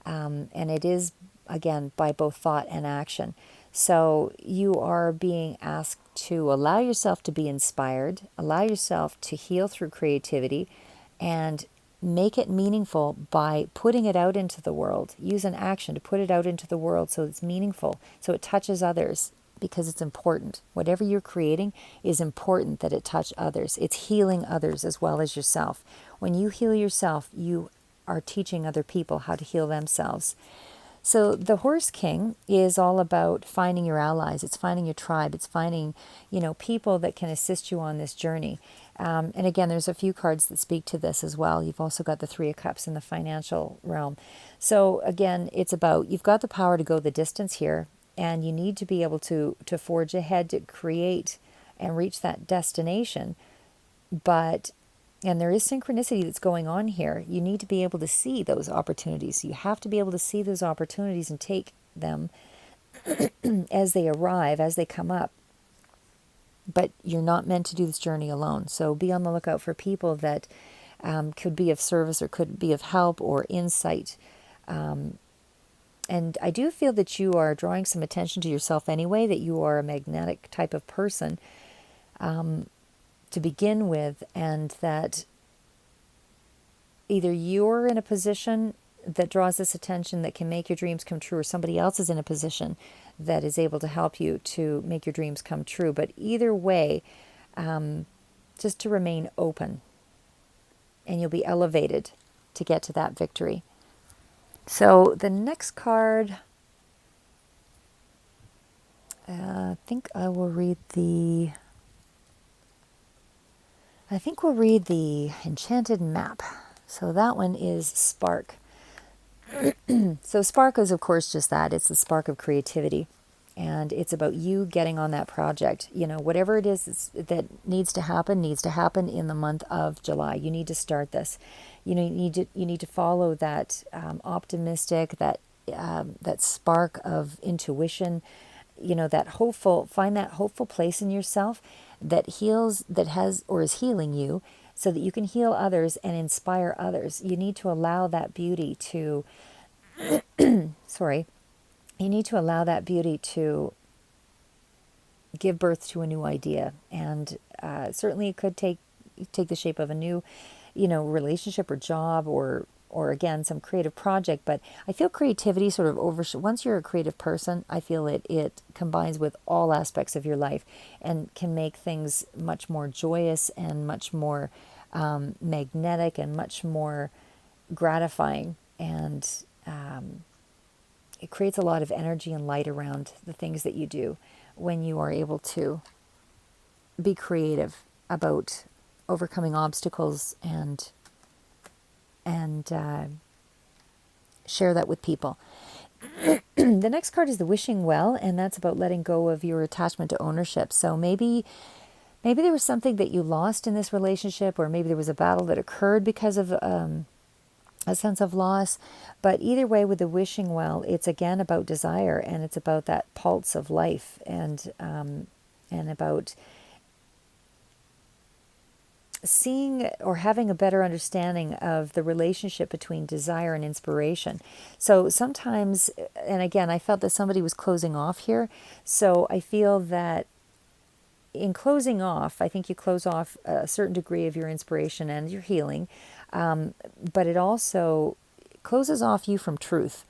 And it is, again, by both thought and action. So you are being asked to allow yourself to be inspired, allow yourself to heal through creativity, and make it meaningful by putting it out into the world. Use an action to put it out into the world so it's meaningful, so it touches others. because it's important. Whatever you're creating is important that it touch others. It's healing others as well as yourself. When you heal yourself, you are teaching other people how to heal themselves. So the Horse King is all about finding your allies. It's finding your tribe. It's finding, people that can assist you on this journey. And again, there's a few cards that speak to this as well. You've also got the Three of Cups in the financial realm. So again, it's about, you've got the power to go the distance here, and you need to be able to forge ahead to create and reach that destination. And there is synchronicity that's going on here. You need to be able to see those opportunities. You have to be able to see those opportunities and take them as they arrive, as they come up. But you're not meant to do this journey alone. So be on the lookout for people that could be of service or could be of help or insight. And I do feel that you are drawing some attention to yourself anyway, that you are a magnetic type of person to begin with, and that either you're in a position that draws this attention that can make your dreams come true, or somebody else is in a position that is able to help you to make your dreams come true. But either way, just to remain open, and you'll be elevated to get to that victory. So the next card, I think we'll read the Enchanted Map. So that one is Spark. So Spark is, of course, just that. It's the spark of creativity. And it's about you getting on that project. Whatever it is that needs to happen in the month of July. You need to start this. You need to follow that optimistic, that spark of intuition. That hopeful. Find that hopeful place in yourself that heals, that has or is healing you, so that you can heal others and inspire others. You need to allow that beauty to. You need to allow that beauty to give birth to a new idea, and certainly it could take the shape of a new, relationship or job, or again some creative project. But I feel creativity sort of once you're a creative person, I feel it combines with all aspects of your life and can make things much more joyous and much more magnetic and much more gratifying, and it creates a lot of energy and light around the things that you do when you are able to be creative about overcoming obstacles and share that with people. The next card is the Wishing Well, and that's about letting go of your attachment to ownership. So maybe there was something that you lost in this relationship, or maybe there was a battle that occurred because of a sense of loss. But either way, with the Wishing Well, it's again about desire, and it's about that pulse of life, and about seeing or having a better understanding of the relationship between desire and inspiration. So sometimes, and again, I felt that somebody was closing off here. So I feel that in closing off, I think you close off a certain degree of your inspiration and your healing, but it also closes off you from truth.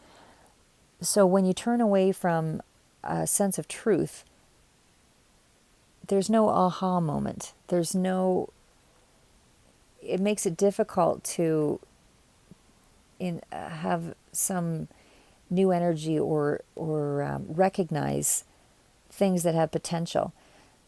So when you turn away from a sense of truth, there's no aha moment. It makes it difficult to have some new energy or recognize things that have potential.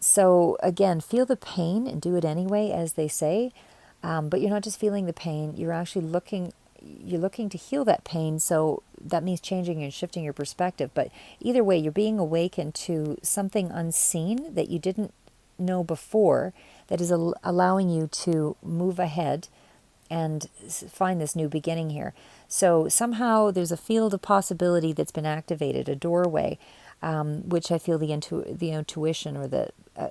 So again, feel the pain and do it anyway, as they say. But you're not just feeling the pain, you're actually looking to heal that pain. So that means changing and shifting your perspective. But either way, you're being awakened to something unseen that you didn't know before, that is allowing you to move ahead and find this new beginning here. So somehow there's a field of possibility that's been activated, a doorway, which I feel the intuition or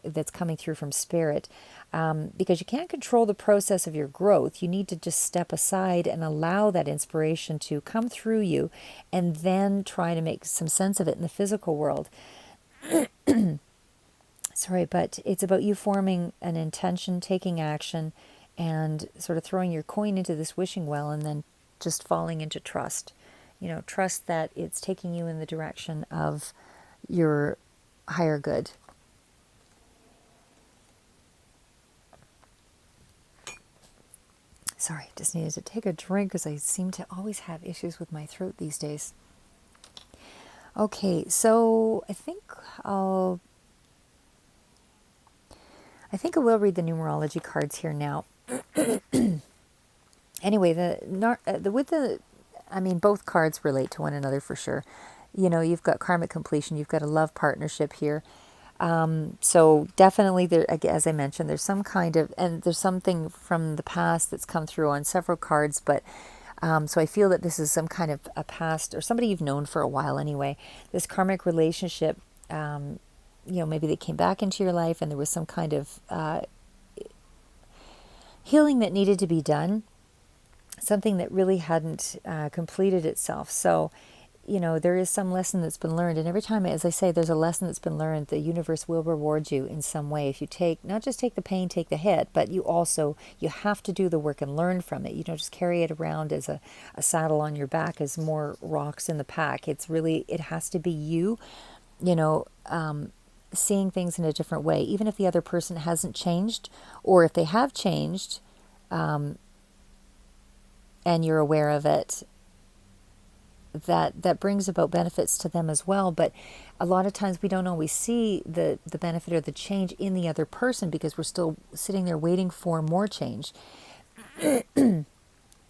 that's coming through from spirit, because you can't control the process of your growth. You need to just step aside and allow that inspiration to come through you, and then try to make some sense of it in the physical world. Sorry, but it's about you forming an intention, taking action, and sort of throwing your coin into this wishing well, and then just falling into trust. Trust that it's taking you in the direction of your higher good. Sorry, just needed to take a drink because I seem to always have issues with my throat these days. Okay, so I will read the numerology cards here now. Anyway, both cards relate to one another for sure. You know, you've got karmic completion, you've got a love partnership here. So definitely there, as I mentioned, there's some kind of, and there's something from the past that's come through on several cards, but so I feel that this is some kind of a past or somebody you've known for a while anyway. This karmic relationship, maybe they came back into your life and there was some kind of healing that needed to be done, something that really hadn't completed itself. So, there is some lesson that's been learned. And every time, as I say, there's a lesson that's been learned, the universe will reward you in some way. If you not just take the pain, take the hit, but you have to do the work and learn from it. You don't just carry it around as a saddle on your back as more rocks in the pack. It has to be you, seeing things in a different way, even if the other person hasn't changed, or if they have changed, and you're aware of it, that brings about benefits to them as well. But a lot of times we don't always see the benefit or the change in the other person because we're still sitting there waiting for more change.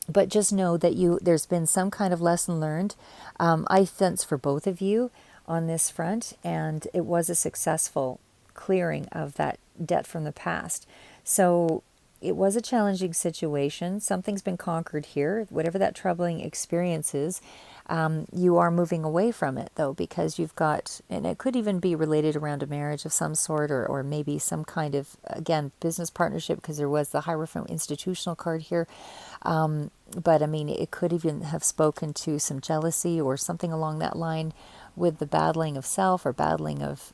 But just know that there's been some kind of lesson learned. I sense for both of you on this front, and it was a successful clearing of that debt from the past. So it was a challenging situation. Something's been conquered here. Whatever that troubling experience is, you are moving away from it, though, because you've got, and it could even be related around a marriage of some sort, or maybe some kind of, again, business partnership, because there was the Hierophant institutional card here. But I mean, it could even have spoken to some jealousy or something along that line with the battling of self or battling of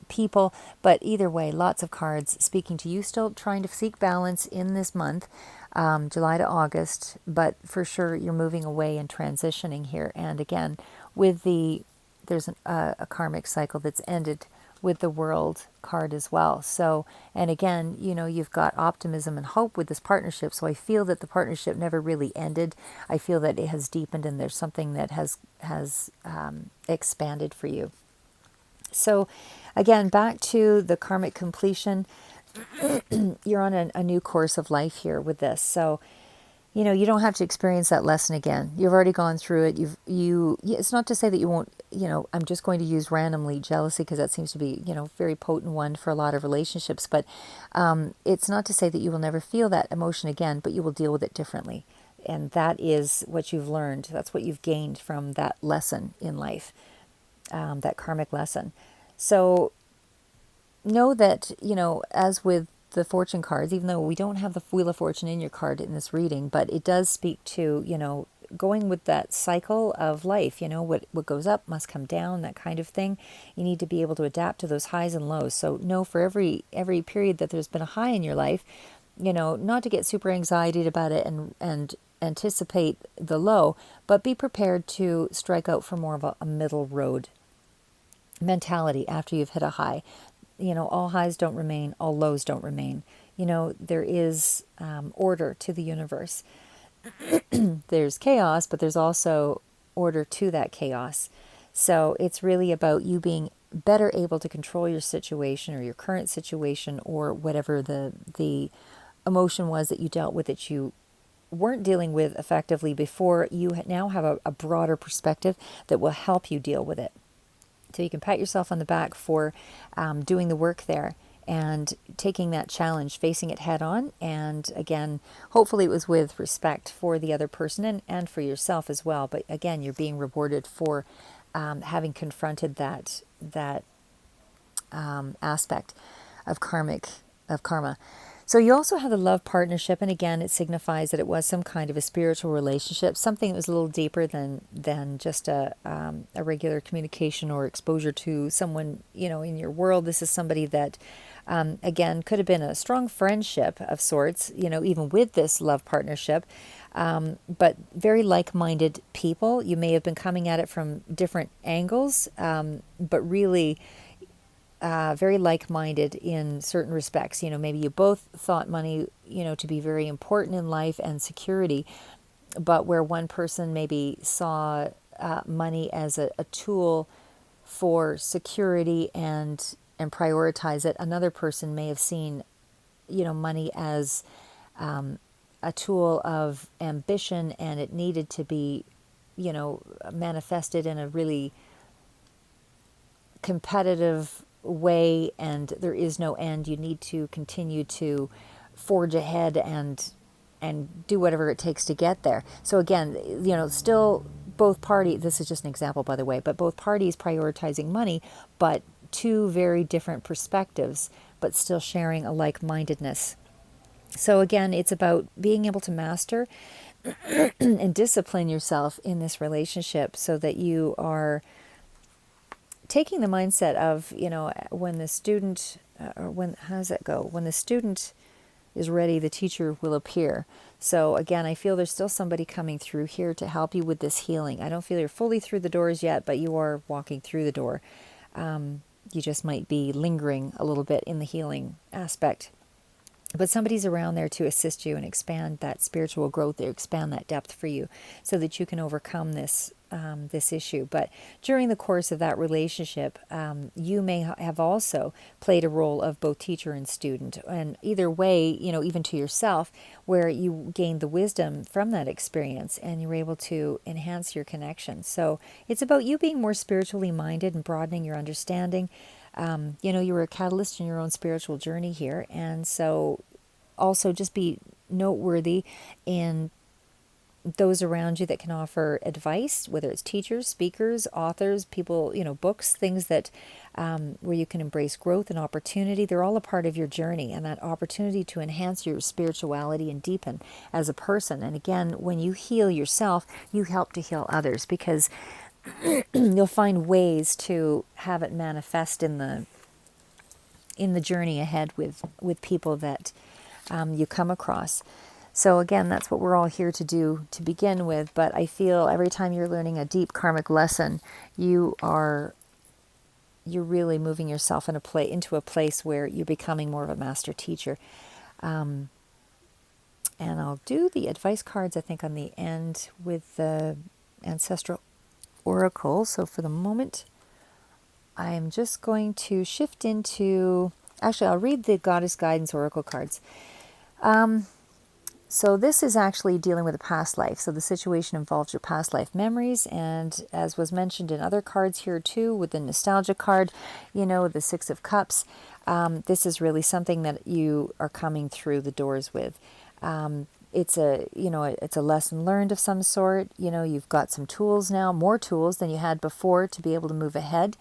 people. But either way, lots of cards speaking to you, still trying to seek balance in this month, July to August, but for sure you're moving away and transitioning here. And again, there's a karmic cycle that's ended with the World card as well. So, and again, you've got optimism and hope with this partnership. So I feel that the partnership never really ended. I feel that it has deepened, and there's something that has expanded for you. So again, back to the karmic completion, you're on a new course of life here with this. So, you don't have to experience that lesson again. You've already gone through it. It's not to say that you won't, I'm just going to use randomly jealousy because that seems to be, very potent one for a lot of relationships. But it's not to say that you will never feel that emotion again, but you will deal with it differently. And that is what you've learned. That's what you've gained from that lesson in life, that karmic lesson. So know that, as with the fortune cards, even though we don't have the Wheel of Fortune in your card in this reading, but it does speak to, going with that cycle of life, what goes up must come down, that kind of thing. You need to be able to adapt to those highs and lows. So know for every period that there's been a high in your life, not to get super anxiety about it and anticipate the low, but be prepared to strike out for more of a middle road mentality after you've hit a high. All highs don't remain, all lows don't remain. There is order to the universe. There's chaos, but there's also order to that chaos. So it's really about you being better able to control your situation or your current situation, or whatever the emotion was that you dealt with that you weren't dealing with effectively before. You now have a broader perspective that will help you deal with it. So you can pat yourself on the back for doing the work there and taking that challenge, facing it head on. And again, hopefully it was with respect for the other person and for yourself as well. But again, you're being rewarded for having confronted that aspect of karma. So you also have the love partnership, and again, it signifies that it was some kind of a spiritual relationship, something that was a little deeper than just a regular communication or exposure to someone, in your world. This is somebody that, again, could have been a strong friendship of sorts, even with this love partnership, but very like-minded people. You may have been coming at it from different angles, but really, very like-minded in certain respects. Maybe you both thought money, to be very important in life and security, but where one person maybe saw money as a tool for security and prioritize it, another person may have seen, money as a tool of ambition, and it needed to be, manifested in a really competitive way, and there is no end. You need to continue to forge ahead and do whatever it takes to get there. So again, still both parties, this is just an example by the way, but both parties prioritizing money, but two very different perspectives, but still sharing a like-mindedness. So again, it's about being able to master and discipline yourself in this relationship so that you are taking the mindset of, when the student, or when, how does that go? When the student is ready, the teacher will appear. So again, I feel there's still somebody coming through here to help you with this healing. I don't feel you're fully through the doors yet, but you are walking through the door. You just might be lingering a little bit in the healing aspect. But somebody's around there to assist you and expand that spiritual growth, or expand that depth for you so that you can overcome this this issue. But during the course of that relationship, you may have also played a role of both teacher and student. And either way, even to yourself, where you gained the wisdom from that experience and you were able to enhance your connection. So it's about you being more spiritually minded and broadening your understanding. You were a catalyst in your own spiritual journey here. And so also just be noteworthy in those around you that can offer advice, whether it's teachers, speakers, authors, people, books, things that where you can embrace growth and opportunity. They're all a part of your journey, and that opportunity to enhance your spirituality and deepen as a person. And again, when you heal yourself, you help to heal others, because you'll find ways to have it manifest in the journey ahead with people that you come across. So again, that's what we're all here to do to begin with. But I feel every time you're learning a deep karmic lesson, you're really moving yourself into a place where you're becoming more of a master teacher. And I'll do the advice cards, I think, on the end with the ancestral oracle. So for the moment, I am just going to shift into, actually, I'll read the Goddess Guidance Oracle cards. So this is actually dealing with a past life. So the situation involves your past life memories. And as was mentioned in other cards here too, with the nostalgia card, the Six of Cups, this is really something that you are coming through the doors with. It's a lesson learned of some sort. You've got some tools now, more tools than you had before to be able to move ahead.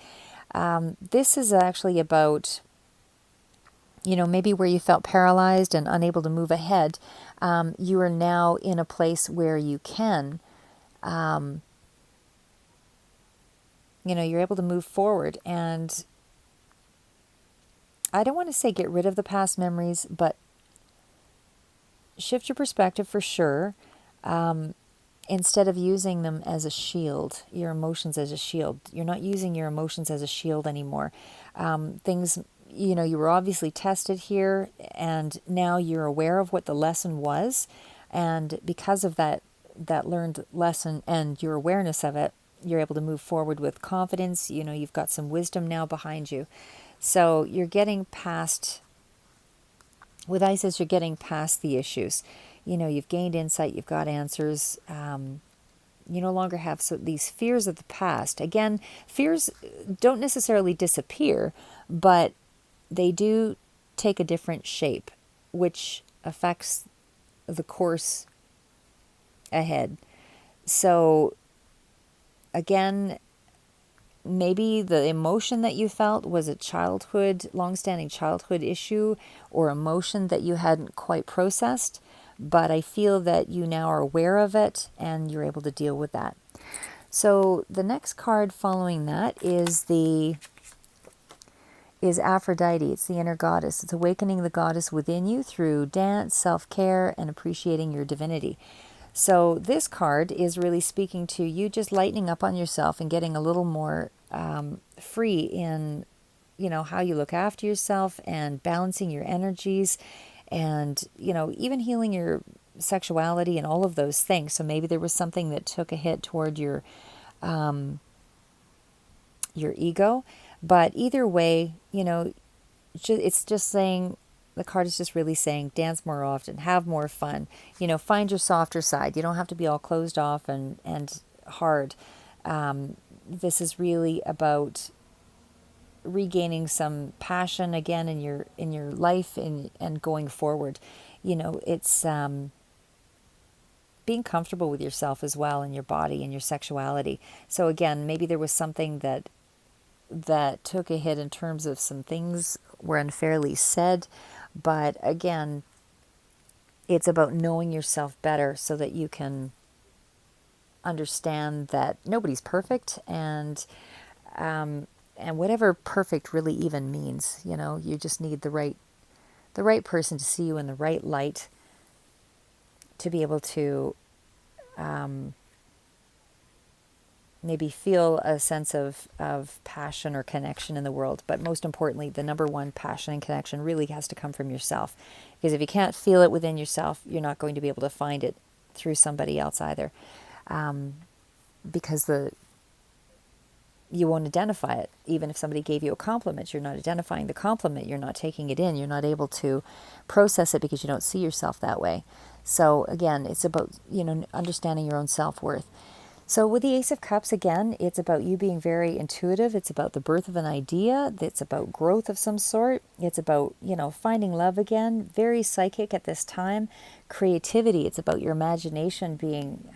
This is actually about, maybe where you felt paralyzed and unable to move ahead. You are now in a place where you can, you're able to move forward. And I don't want to say get rid of the past memories, but shift your perspective for sure. Instead of using them as a shield, your emotions as a shield, you're not using your emotions as a shield anymore. Things, you were obviously tested here, and now you're aware of what the lesson was. And because of that learned lesson and your awareness of it, you're able to move forward with confidence. You've got some wisdom now behind you. So you're getting past, with Isis, you're getting past the issues. You've gained insight, you've got answers. You no longer have these fears of the past. Again, fears don't necessarily disappear, but they do take a different shape, which affects the course ahead. So again, maybe the emotion that you felt was a long-standing childhood issue or emotion that you hadn't quite processed, but I feel that you now are aware of it and you're able to deal with that. So the next card following that is Aphrodite. It's the inner goddess. It's awakening the goddess within you through dance, self-care, and appreciating your divinity. So this card is really speaking to you just lightening up on yourself and getting a little more free in, how you look after yourself and balancing your energies and, even healing your sexuality and all of those things. So maybe there was something that took a hit toward your ego. But either way, it's just saying, the card is just really saying, dance more often, have more fun, find your softer side. You don't have to be all closed off and hard. This is really about regaining some passion again in your life and going forward. It's being comfortable with yourself as well, and your body and your sexuality. So again, maybe there was something that took a hit in terms of some things were unfairly said. But again, it's about knowing yourself better so that you can understand that nobody's perfect, and whatever perfect really even means, you just need the right person to see you in the right light to be able to maybe feel a sense of passion or connection in the world. But most importantly, the number one passion and connection really has to come from yourself. Because if you can't feel it within yourself, you're not going to be able to find it through somebody else either. Because you won't identify it. Even if somebody gave you a compliment, you're not identifying the compliment. You're not taking it in. You're not able to process it because you don't see yourself that way. So again, it's about, understanding your own self-worth. So with the Ace of Cups, again, it's about you being very intuitive. It's about the birth of an idea. It's about growth of some sort. It's about, finding love again. Very psychic at this time. Creativity. It's about your imagination being,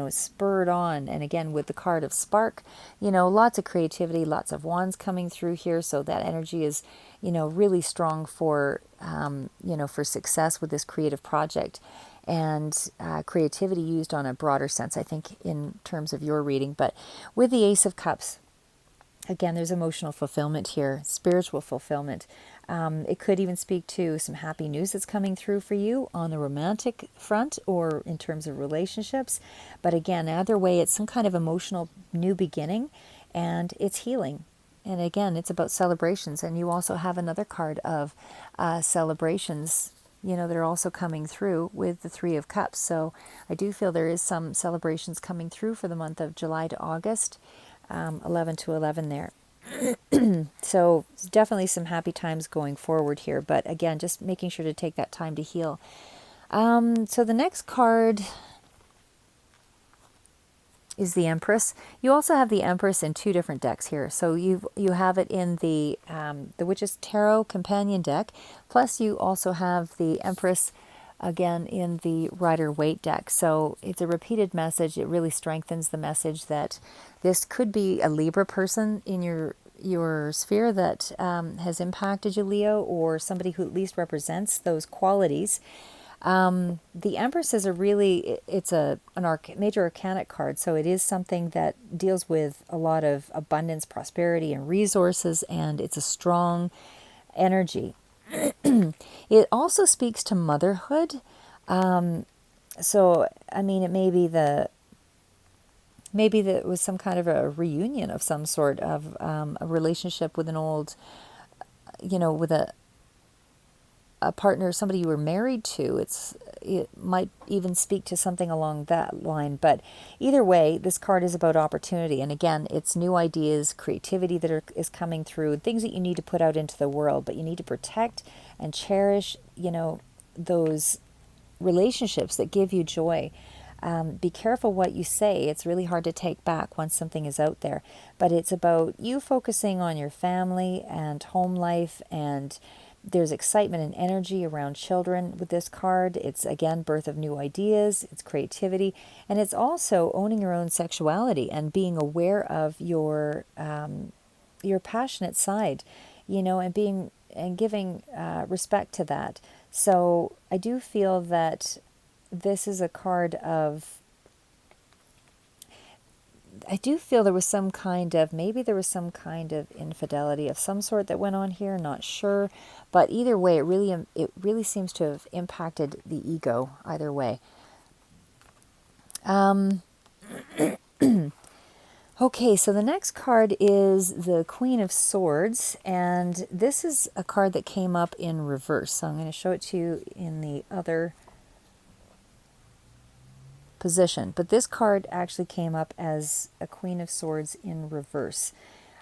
spurred on. And again, with the card of spark, lots of creativity, lots of wands coming through here. So that energy is, really strong for, for success with this creative project. And creativity used on a broader sense, I think, in terms of your reading. But with the Ace of Cups, again, there's emotional fulfillment here, spiritual fulfillment. It could even speak to some happy news that's coming through for you on the romantic front or in terms of relationships. But again, either way, it's some kind of emotional new beginning, and it's healing. And again, it's about celebrations. And you also have another card of celebrations, that are also coming through with the Three of Cups. So I do feel there is some celebrations coming through for the month of July to August, 11 to 11 there. So definitely some happy times going forward here. But again, just making sure to take that time to heal. So the next card is the Empress. You also have the Empress in two different decks here. So you have it in the Witch's Tarot Companion deck, plus you also have the Empress again in the Rider-Waite deck. So it's a repeated message. It really strengthens the message that this could be a Libra person in your sphere that has impacted you, Leo, or somebody who at least represents those qualities. The Empress is it's an major arcanic card, so it is something that deals with a lot of abundance, prosperity, and resources, and it's a strong energy. It also speaks to motherhood. So, I mean, it may be maybe that it was some kind of a reunion of some sort of a relationship with an old, with a partner, somebody you were married to. It might even speak to something along that line. But either way, this card is about opportunity. And again, it's new ideas, creativity that is coming through, things that you need to put out into the world. But you need to protect and cherish, those relationships that give you joy. Be careful what you say. It's really hard to take back once something is out there. But it's about you focusing on your family and home life, and there's excitement and energy around children with this card. It's, again, birth of new ideas, it's creativity, and it's also owning your own sexuality and being aware of your passionate side, and giving respect to that. So I do feel that this is a card of, I do feel there was some kind of, maybe there was some kind of infidelity of some sort that went on here, not sure. But either way, it really seems to have impacted the ego either way. Okay, Okay, so the next card is the Queen of Swords, and this is a card that came up in reverse. So I'm going to show it to you in the other position. But this card actually came up as a Queen of Swords in reverse.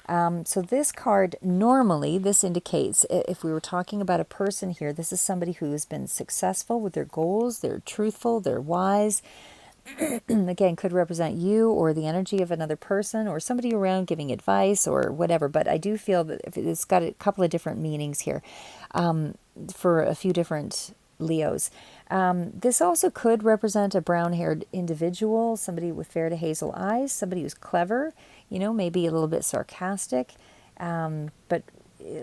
So this card, normally, this indicates, if we were talking about a person here, this is somebody who has been successful with their goals, they're truthful, they're wise. Again, could represent you or the energy of another person or somebody around giving advice or whatever. But I do feel that it's got a couple of different meanings here for a few different Leos. This also could represent a brown-haired individual, somebody with fair to hazel eyes, somebody who's clever, maybe a little bit sarcastic, but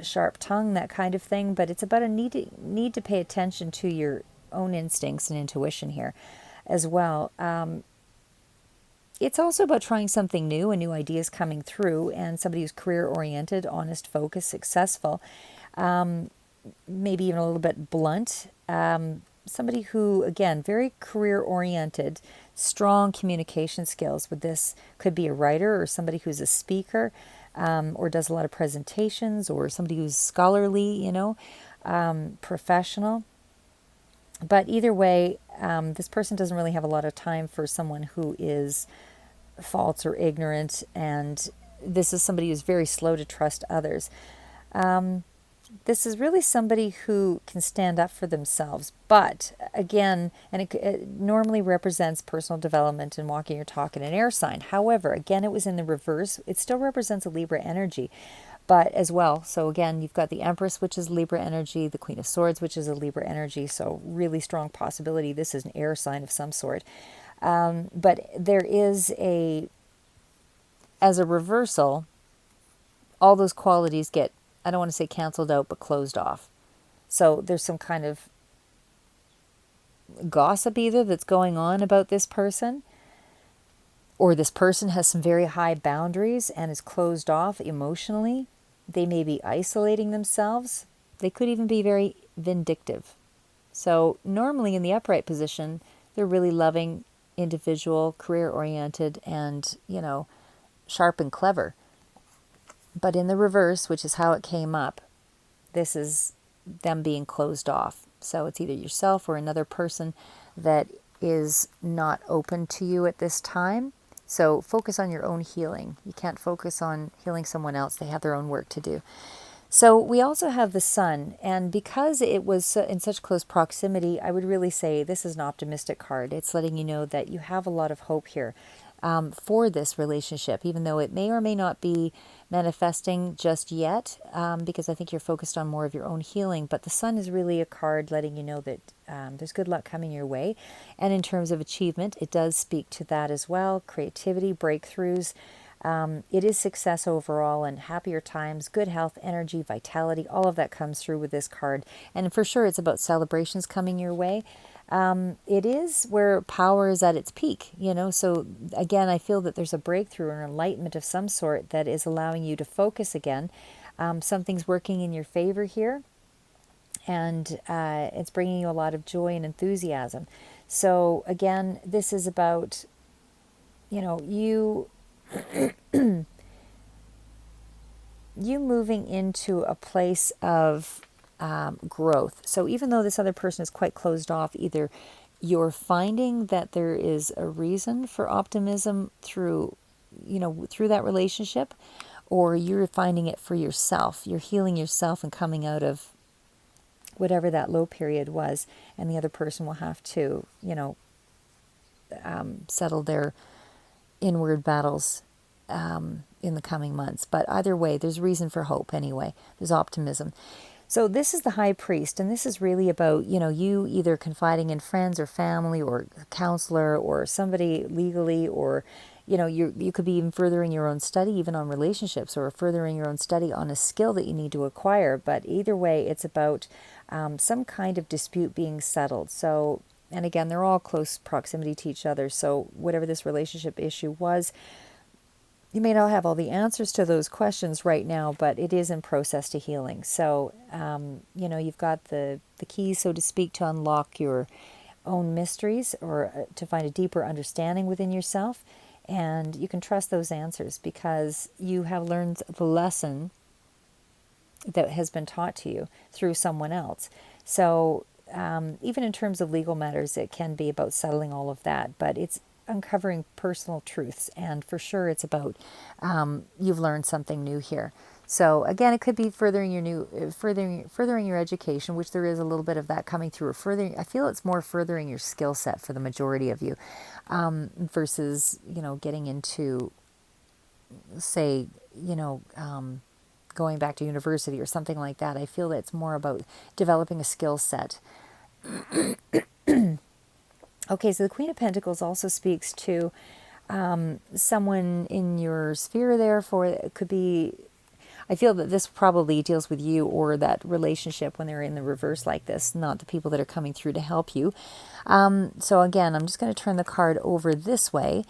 sharp tongue, that kind of thing. But it's about a need to pay attention to your own instincts and intuition here as well. It's also about trying something new and new ideas coming through, and somebody who's career-oriented, honest, focused, successful, maybe even a little bit blunt. Somebody who, again, very career-oriented, strong communication skills. With this, could be a writer or somebody who's a speaker, or does a lot of presentations, or somebody who's scholarly, professional. But either way, this person doesn't really have a lot of time for someone who is false or ignorant, and this is somebody who's very slow to trust others. This is really somebody who can stand up for themselves, but again, and it normally represents personal development and walking your talk in an air sign. However, again, it was in the reverse. It still represents a Libra energy, but as well. So again, you've got the Empress, which is Libra energy, the Queen of Swords, which is a Libra energy. So really strong possibility this is an air sign of some sort. But there is as a reversal, all those qualities get, I don't want to say canceled out, but closed off. So there's some kind of gossip either that's going on about this person, or this person has some very high boundaries and is closed off emotionally. They may be isolating themselves. They could even be very vindictive. So normally in the upright position, they're really loving, individual, career-oriented, and, sharp and clever. But in the reverse, which is how it came up, this is them being closed off. So it's either yourself or another person that is not open to you at this time. So focus on your own healing. You can't focus on healing someone else. They have their own work to do. So we also have the Sun, and because it was in such close proximity, I would really say this is an optimistic card. It's letting you know that you have a lot of hope here for this relationship, even though it may or may not be manifesting just yet, because I think you're focused on more of your own healing. But the Sun is really a card letting you know that there's good luck coming your way. And in terms of achievement, it does speak to that as well. Creativity, breakthroughs. It is success overall and happier times, good health, energy, vitality, all of that comes through with this card. And for sure, it's about celebrations coming your way. It is where power is at its peak, So again, I feel that there's a breakthrough or an enlightenment of some sort that is allowing you to focus again. Something's working in your favor here, and it's bringing you a lot of joy and enthusiasm. So again, this is about, you moving into a place of growth. So even though this other person is quite closed off, either you're finding that there is a reason for optimism through that relationship, or you're finding it for yourself. You're healing yourself and coming out of whatever that low period was, and the other person will have to, settle their inward battles in the coming months. But either way, there's reason for hope anyway. There's optimism. So this is the High Priest, and this is really about, you either confiding in friends or family or a counselor or somebody legally, or, you could be even furthering your own study, even on relationships, or furthering your own study on a skill that you need to acquire. But either way, it's about some kind of dispute being settled. So, and again, they're all close proximity to each other. So whatever this relationship issue was, you may not have all the answers to those questions right now, but it is in process to healing. So, you've got the keys, so to speak, to unlock your own mysteries, or to find a deeper understanding within yourself. And you can trust those answers because you have learned the lesson that has been taught to you through someone else. So even in terms of legal matters, it can be about settling all of that, but it's uncovering personal truths, and for sure it's about you've learned something new here. So again, it could be furthering your furthering your education, which there is a little bit of that coming through. Or furthering, I feel it's more furthering your skill set for the majority of you, versus getting into, say, going back to university or something like that. I feel that it's more about developing a skill set. Okay, so the Queen of Pentacles also speaks to someone in your sphere. Therefore, it could be, I feel that this probably deals with you or that relationship when they're in the reverse like this, not the people that are coming through to help you. So again, I'm just going to turn the card over this way.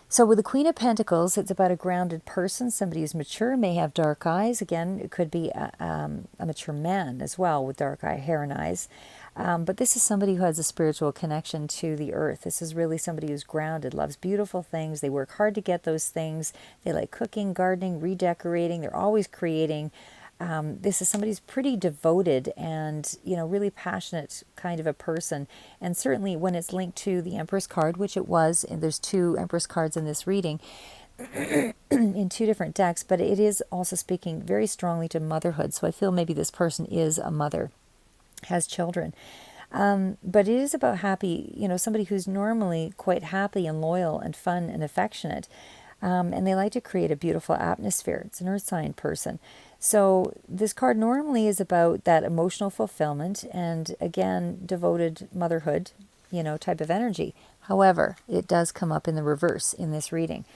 So with the Queen of Pentacles, it's about a grounded person, somebody who's mature, may have dark eyes. Again, it could be a mature man as well with dark hair and eyes. But this is somebody who has a spiritual connection to the earth. This is really somebody who's grounded, loves beautiful things. They work hard to get those things. They like cooking, gardening, redecorating. They're always creating. This is somebody who's pretty devoted and, really passionate kind of a person. And certainly when it's linked to the Empress card, which it was, and there's 2 Empress cards in this reading, in 2 different decks, but it is also speaking very strongly to motherhood. So I feel maybe this person is a mother, has children. But it is about happy, somebody who's normally quite happy and loyal and fun and affectionate. And they like to create a beautiful atmosphere. It's an earth sign person. So this card normally is about that emotional fulfillment and, again, devoted motherhood, type of energy. However, it does come up in the reverse in this reading.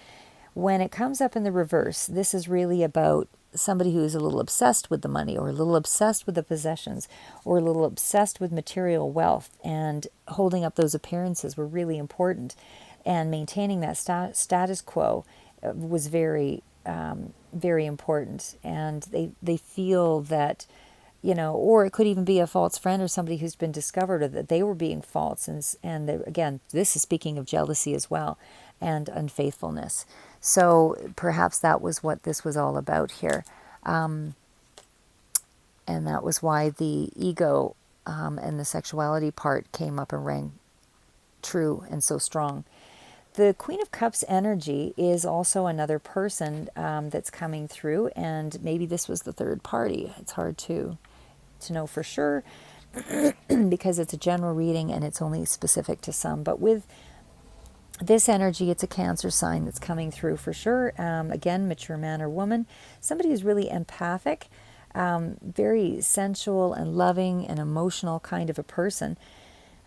When it comes up in the reverse, this is really about somebody who is a little obsessed with the money, or a little obsessed with the possessions, or a little obsessed with material wealth, and holding up those appearances were really important, and maintaining that status quo was very very important. And they feel that, or it could even be a false friend or somebody who's been discovered, or that they were being false, and again, this is speaking of jealousy as well, and unfaithfulness. So perhaps that was what this was all about here. And that was why the ego and the sexuality part came up and rang true and so strong. The Queen of Cups energy is also another person that's coming through, and maybe this was the third party. It's hard to know for sure because it's a general reading and it's only specific to some. But with this energy, it's a Cancer sign that's coming through for sure. Again, mature man or woman, somebody who's really empathic, very sensual and loving and emotional kind of a person.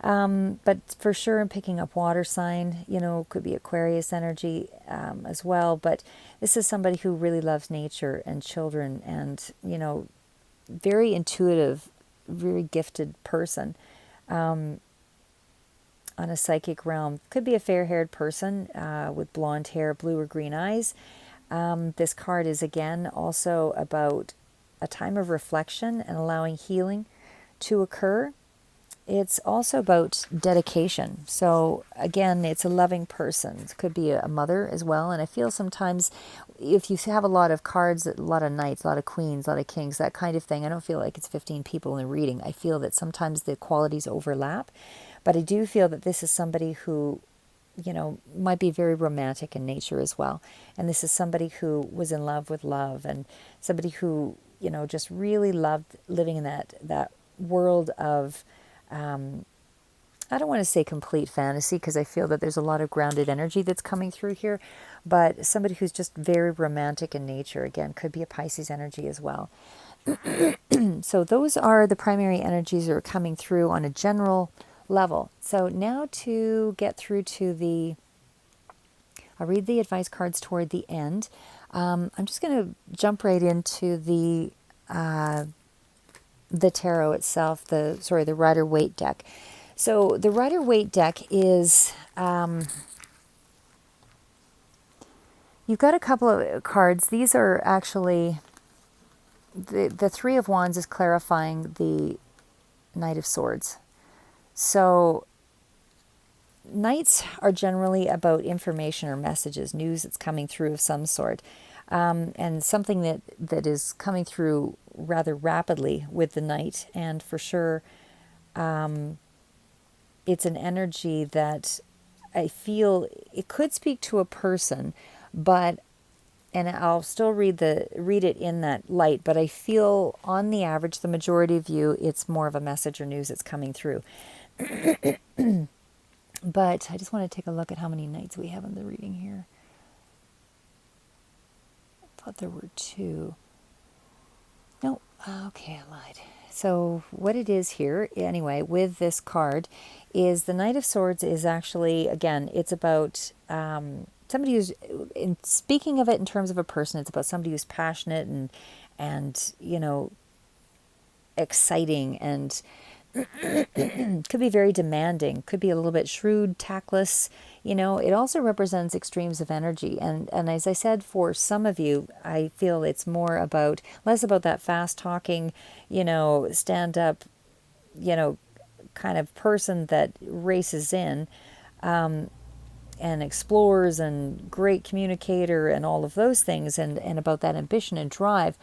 But for sure, I'm picking up water sign, could be Aquarius energy as well. But this is somebody who really loves nature and children and, very intuitive, very gifted person on a psychic realm. Could be a fair-haired person with blonde hair, blue or green eyes. This card is, again, also about a time of reflection and allowing healing to occur. It's also about dedication. So again, it's a loving person. It could be a mother as well. And I feel sometimes if you have a lot of cards, a lot of knights, a lot of queens, a lot of kings, that kind of thing, I don't feel like it's 15 people in a reading. I feel that sometimes the qualities overlap. But I do feel that this is somebody who, might be very romantic in nature as well. And this is somebody who was in love with love, and somebody who, just really loved living in that world of, I don't want to say complete fantasy, because I feel that there's a lot of grounded energy that's coming through here, but somebody who's just very romantic in nature. Again, could be a Pisces energy as well. So those are the primary energies that are coming through on a general level. So now to get through to I'll read the advice cards toward the end. I'm just going to jump right into the tarot itself, the Rider-Waite deck. So the Rider-Waite deck is, you've got a couple of cards. These are actually, the Three of Wands is clarifying the Knight of Swords. So Nights are generally about information or messages, news that's coming through of some sort, and something that is coming through rather rapidly with the night. And for sure, it's an energy that I feel it could speak to a person, but and I'll still read it in that light, but I feel on the average, the majority of you, it's more of a message or news that's coming through. But I just want to take a look at how many nights we have in the reading here. I thought there were 2. No, okay, I lied. So what it is here, anyway, with this card, is the Knight of Swords is actually, again, it's about somebody who's, in speaking of it in terms of a person, it's about somebody who's passionate and exciting, and could be very demanding, could be a little bit shrewd, tactless. It also represents extremes of energy. And as I said, for some of you, I feel it's less about that fast talking, stand up, kind of person that races in and explores and great communicator and all of those things, and about that ambition and drive.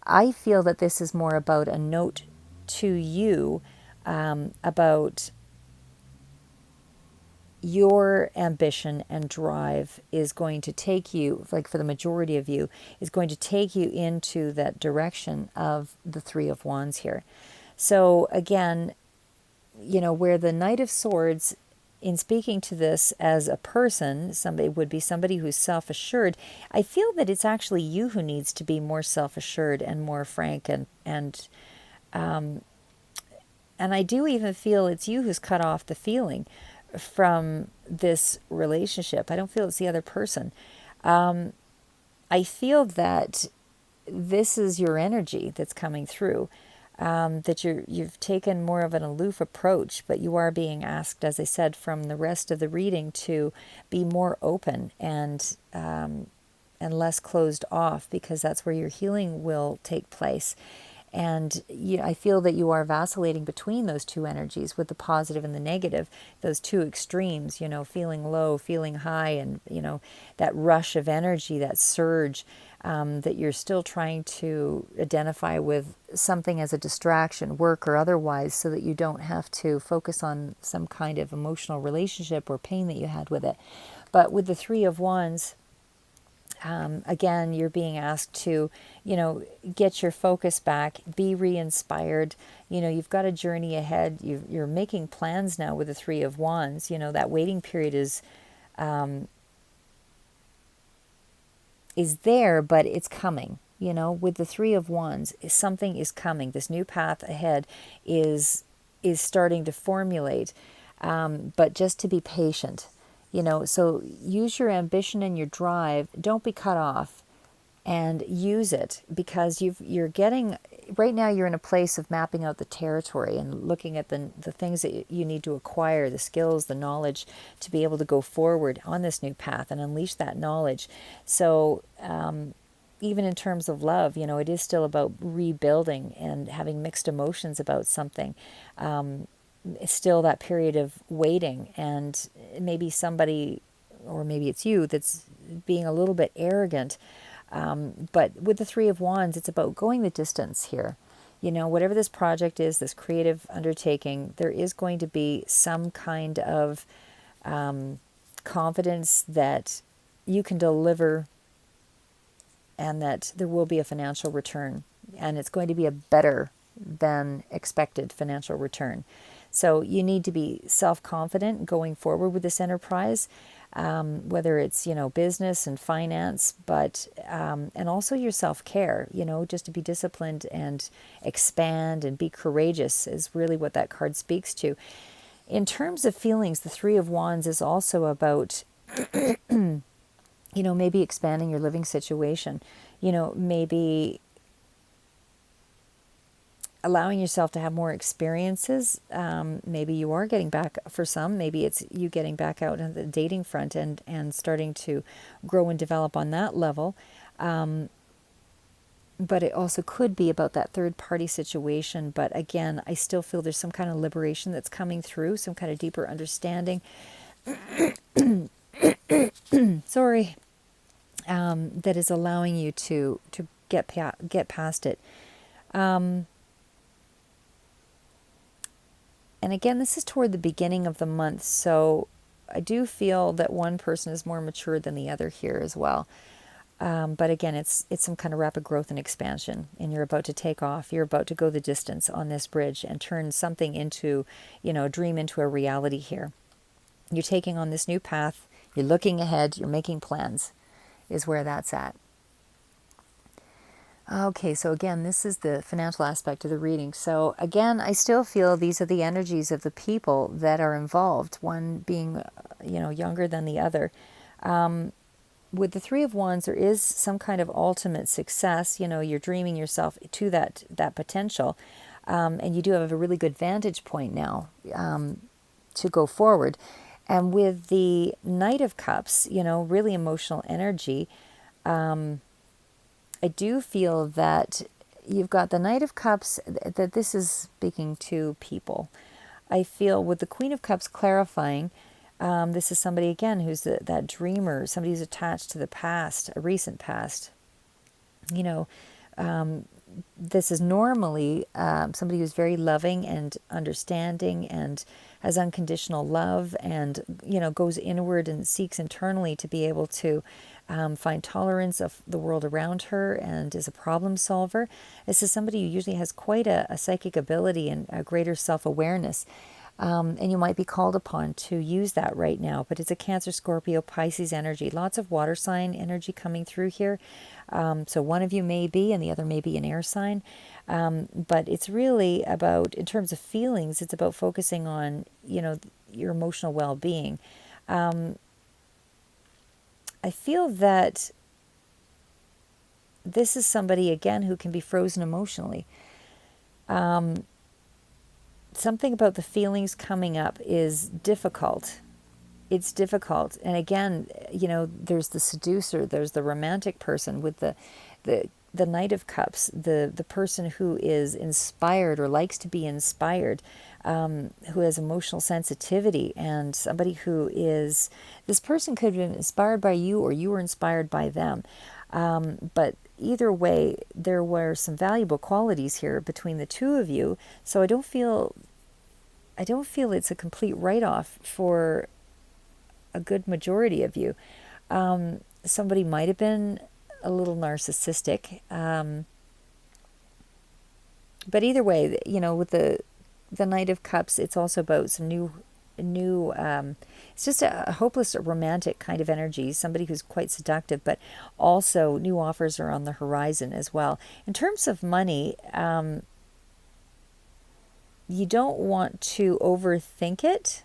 I feel that this is more about a note to you about your ambition and drive is going to take you, like for the majority of you, is going to take you into that direction of the Three of Wands here. So again, where the Knight of Swords, in speaking to this as a person, somebody who's self-assured, I feel that it's actually you who needs to be more self-assured and more frank and I do even feel it's you who's cut off the feeling from this relationship. I don't feel it's the other person. I feel that this is your energy that's coming through, that you've taken more of an aloof approach, but you are being asked, as I said, from the rest of the reading to be more open and less closed off, because that's where your healing will take place. And I feel that you are vacillating between those two energies, with the positive and the negative, those two extremes, feeling low, feeling high, and, that rush of energy, that surge, that you're still trying to identify with something as a distraction, work or otherwise, so that you don't have to focus on some kind of emotional relationship or pain that you had with it. But with the Three of Wands, again, you're being asked to, get your focus back, be re-inspired. You've got a journey ahead. You're making plans now with the Three of Wands. That waiting period is there, but it's coming. With the Three of Wands, something is coming. This new path ahead is starting to formulate, but just to be patient. So use your ambition and your drive. Don't be cut off, and use it, because you're getting, right now you're in a place of mapping out the territory and looking at the things that you need to acquire, the skills, the knowledge to be able to go forward on this new path and unleash that knowledge. So even in terms of love, it is still about rebuilding and having mixed emotions about something. It's still that period of waiting, and maybe somebody, or maybe it's you, that's being a little bit arrogant. But with the Three of Wands, it's about going the distance here. Whatever this project is, this creative undertaking, there is going to be some kind of confidence that you can deliver, and that there will be a financial return, and it's going to be a better than expected financial return. So you need to be self-confident going forward with this enterprise, whether it's, business and finance, but and also your self-care, just to be disciplined and expand and be courageous is really what that card speaks to. In terms of feelings, the Three of Wands is also about, maybe expanding your living situation, maybe allowing yourself to have more experiences. Maybe you are getting back, for some, maybe it's you getting back out on the dating front and starting to grow and develop on that level. But it also could be about that third party situation. But again, I still feel there's some kind of liberation that's coming through, some kind of deeper understanding. Sorry, that is allowing you to get past it. And again, this is toward the beginning of the month, so I do feel that one person is more mature than the other here as well. But again, it's some kind of rapid growth and expansion, and you're about to take off. You're about to go the distance on this bridge and turn something into, a dream into a reality here. You're taking on this new path. You're looking ahead. You're making plans, is where that's at. Okay, so again, this is the financial aspect of the reading. So again, I still feel these are the energies of the people that are involved, one being, younger than the other. With the Three of Wands, there is some kind of ultimate success. You're dreaming yourself to that potential. And you do have a really good vantage point now to go forward. And with the Knight of Cups, really emotional energy, I do feel that you've got the Knight of Cups, that this is speaking to people. I feel with the Queen of Cups clarifying, this is somebody, again, who's that dreamer, somebody who's attached to the past, a recent past. This is normally somebody who's very loving and understanding and has unconditional love and, goes inward and seeks internally to be able to find tolerance of the world around her and is a problem solver. This is somebody who usually has quite a psychic ability and a greater self-awareness. And you might be called upon to use that right now. But it's a Cancer, Scorpio, Pisces energy. Lots of water sign energy coming through here. So one of you may be and the other may be an air sign. But it's really about, in terms of feelings, it's about focusing on, your emotional well-being. I feel that this is somebody, again, who can be frozen emotionally. Something about the feelings coming up is difficult. It's difficult. And again, there's the seducer, there's the romantic person with the Knight of Cups, the person who is inspired or likes to be inspired, who has emotional sensitivity, and somebody who is, this person could have been inspired by you or you were inspired by them. But either way, there were some valuable qualities here between the two of you. So I don't feel it's a complete write-off for a good majority of you. Somebody might have been a little narcissistic. But either way, with the Knight of Cups, it's also about some new it's just a hopeless romantic kind of energy, somebody who's quite seductive, but also new offers are on the horizon as well. In terms of money, you don't want to overthink it,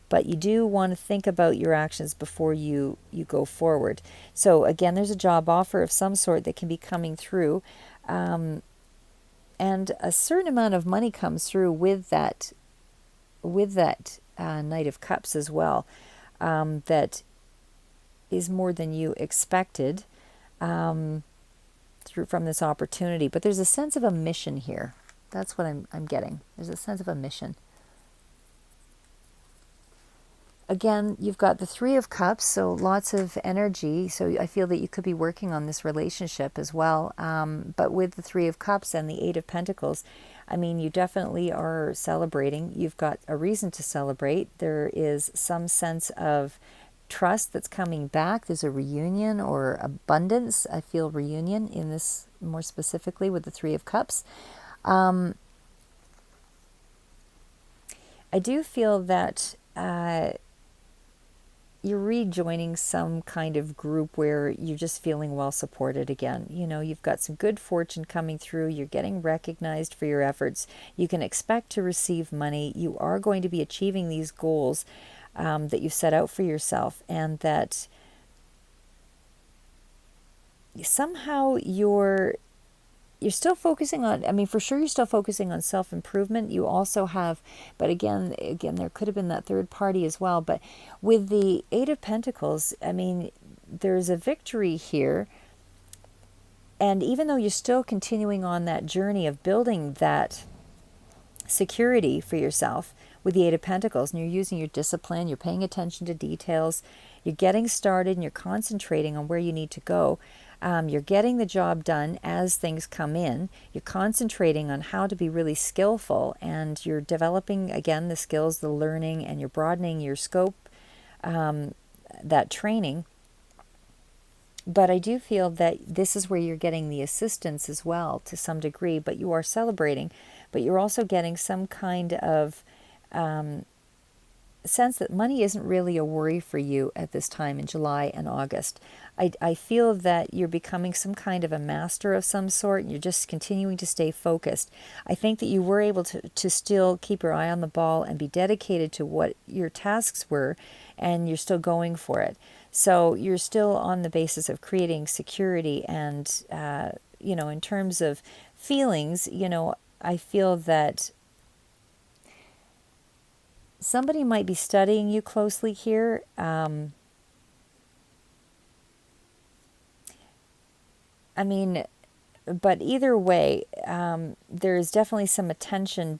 but you do want to think about your actions before you go forward. So again, there's a job offer of some sort that can be coming through, and a certain amount of money comes through with that Knight of Cups as well, that is more than you expected from this opportunity. But there's a sense of a mission here. That's what I'm getting. There's a sense of a mission. Again, you've got the Three of Cups, so lots of energy. So I feel that you could be working on this relationship as well. But with the Three of Cups and the Eight of Pentacles, I mean, you definitely are celebrating. You've got a reason to celebrate. There is some sense of trust that's coming back. There's a reunion or abundance. I feel reunion in this more specifically with the Three of Cups. I do feel that you're rejoining some kind of group where you're just feeling well supported again. You've got some good fortune coming through. You're getting recognized for your efforts. You can expect to receive money. You are going to be achieving these goals that you've set out for yourself, and that somehow you're still focusing on, for sure you're still focusing on self-improvement. You also have, but again, there could have been that third party as well. But with the Eight of Pentacles, there's a victory here. And even though you're still continuing on that journey of building that security for yourself, with the Eight of Pentacles, and you're using your discipline, you're paying attention to details, you're getting started, and you're concentrating on where you need to go. You're getting the job done as things come in. You're concentrating on how to be really skillful, and you're developing, again, the skills, the learning, and you're broadening your scope, that training. But I do feel that this is where you're getting the assistance as well to some degree, but you are celebrating, but you're also getting some kind of sense that money isn't really a worry for you at this time in July and August. I feel that you're becoming some kind of a master of some sort, and you're just continuing to stay focused. I think that you were able to still keep your eye on the ball and be dedicated to what your tasks were, and you're still going for it. So you're still on the basis of creating security, and, in terms of feelings, I feel that somebody might be studying you closely here. But either way, there's definitely some attention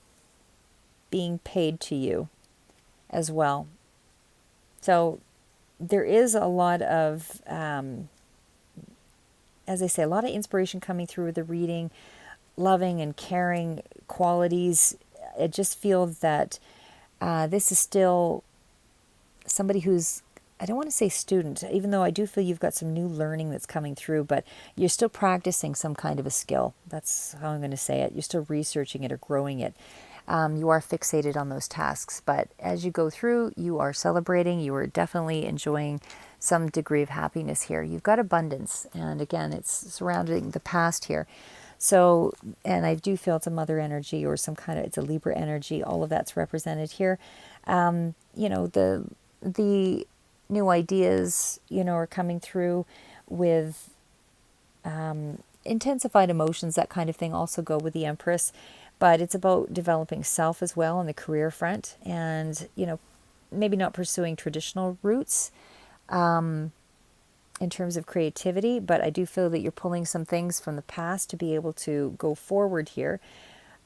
being paid to you as well. So there is a lot of, as I say, a lot of inspiration coming through the reading, loving and caring qualities. I just feel that this is still somebody who's, I don't want to say student, even though I do feel you've got some new learning that's coming through, but you're still practicing some kind of a skill. That's how I'm going to say it. You're still researching it or growing it. You are fixated on those tasks, but as you go through, you are celebrating. You are definitely enjoying some degree of happiness here. You've got abundance, and again, it's surrounding the past here. So, and I do feel it's a mother energy or some kind of, it's a Libra energy. All of that's represented here. The new ideas, are coming through with intensified emotions, that kind of thing also go with the Empress. But it's about developing self as well on the career front, and, maybe not pursuing traditional routes in terms of creativity, but I do feel that you're pulling some things from the past to be able to go forward here.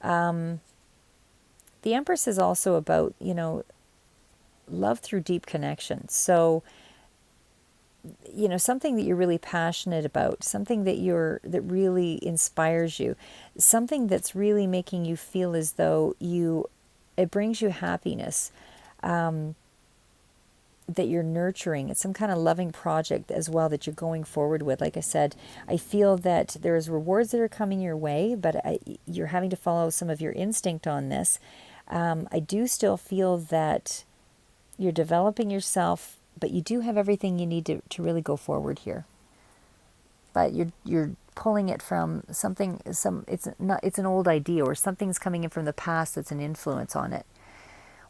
The Empress is also about, love through deep connection. So, something that you're really passionate about, something that really inspires you, something that's really making you feel as though it brings you happiness, that you're nurturing. It's some kind of loving project as well that you're going forward with. Like I said, I feel that there's rewards that are coming your way, but you're having to follow some of your instinct on this. I do still feel that you're developing yourself, but you do have everything you need to really go forward here. But you're pulling it from something, it's an old idea, or something's coming in from the past that's an influence on it.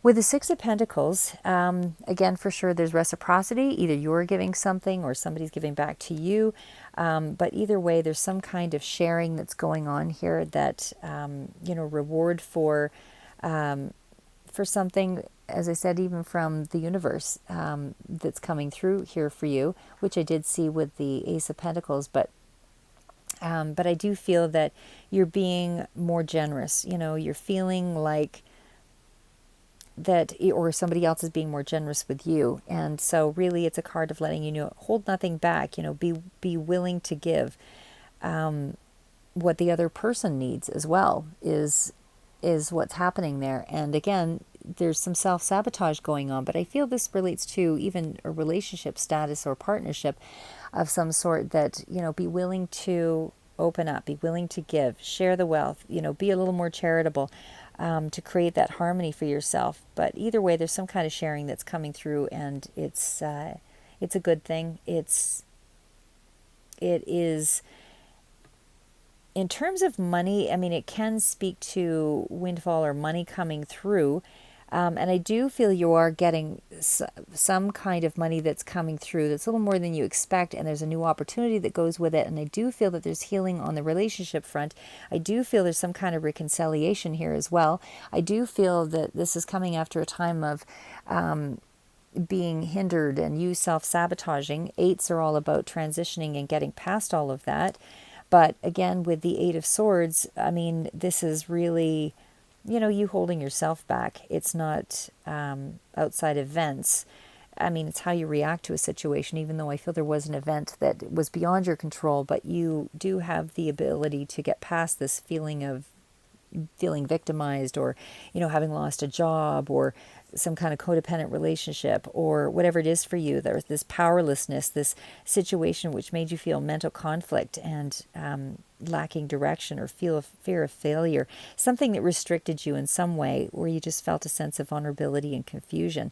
With the Six of Pentacles, again, for sure, there's reciprocity. Either you're giving something or somebody's giving back to you. But either way, there's some kind of sharing that's going on here that, reward for something, as I said, even from the universe, that's coming through here for you, which I did see with the Ace of Pentacles. But I do feel that you're being more generous. You're feeling like that, or somebody else is being more generous with you. And so really it's a card of letting you know, hold nothing back, be willing to give. What the other person needs as well is what's happening there. And again, there's some self-sabotage going on, but I feel this relates to even a relationship status or partnership of some sort, that, be willing to open up, be willing to give, share the wealth, be a little more charitable, to create that harmony for yourself. But either way, there's some kind of sharing that's coming through, and it's a good thing. It is, in terms of money, it can speak to windfall or money coming through. And I do feel you are getting some kind of money that's coming through that's a little more than you expect, and there's a new opportunity that goes with it. And I do feel that there's healing on the relationship front. I do feel there's some kind of reconciliation here as well. I do feel that this is coming after a time of being hindered and you self-sabotaging. Eights are all about transitioning and getting past all of that. But again, with the Eight of Swords, this is really you holding yourself back. It's not outside events. I mean, it's how you react to a situation, even though I feel there was an event that was beyond your control, but you do have the ability to get past this feeling of feeling victimized, or having lost a job, or some kind of codependent relationship, or whatever it is for you. There's this powerlessness, this situation which made you feel mental conflict and lacking direction, or feel a fear of failure, something that restricted you in some way, where you just felt a sense of vulnerability and confusion.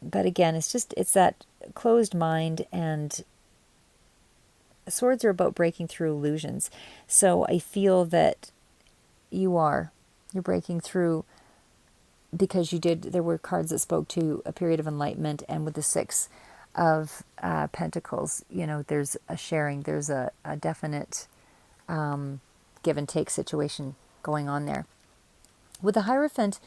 But again, it's that closed mind, and swords are about breaking through illusions. So I feel that you're breaking through, because there were cards that spoke to a period of enlightenment, and with the Six of Pentacles, there's a sharing, there's a definite give and take situation going on there. With the Hierophant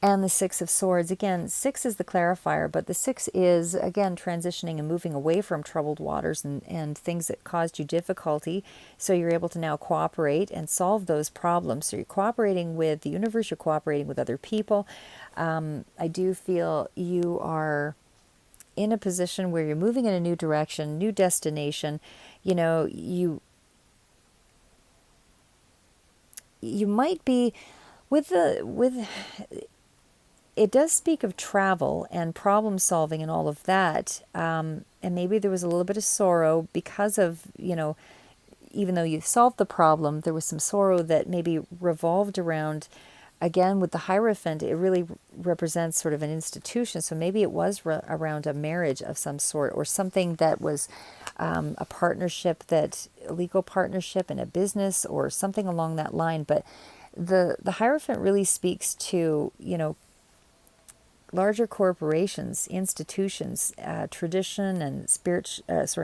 and the Six of Swords, again, 6 is the clarifier, but the 6 is, again, transitioning and moving away from troubled waters and things that caused you difficulty. So you're able to now cooperate and solve those problems. So you're cooperating with the universe, you're cooperating with other people. I do feel you are in a position where you're moving in a new direction, new destination. You might be with it does speak of travel and problem solving and all of that. And maybe there was a little bit of sorrow because of, even though you solved the problem, there was some sorrow that maybe revolved around, again, with the Hierophant, it really represents sort of an institution. So maybe it was around a marriage of some sort, or something that was a partnership, a legal partnership in a business, or something along that line. But the Hierophant really speaks to, larger corporations, institutions, tradition, and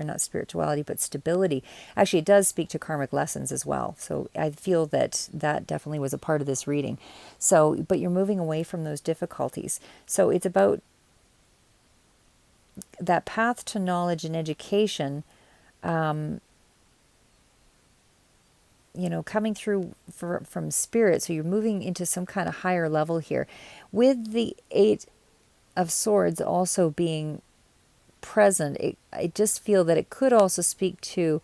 not spirituality, but stability. Actually, it does speak to karmic lessons as well. So I feel that definitely was a part of this reading. So, but you're moving away from those difficulties. So it's about that path to knowledge and education, coming through from spirit. So you're moving into some kind of higher level here. With the 8 of Swords also being present, I just feel that it could also speak to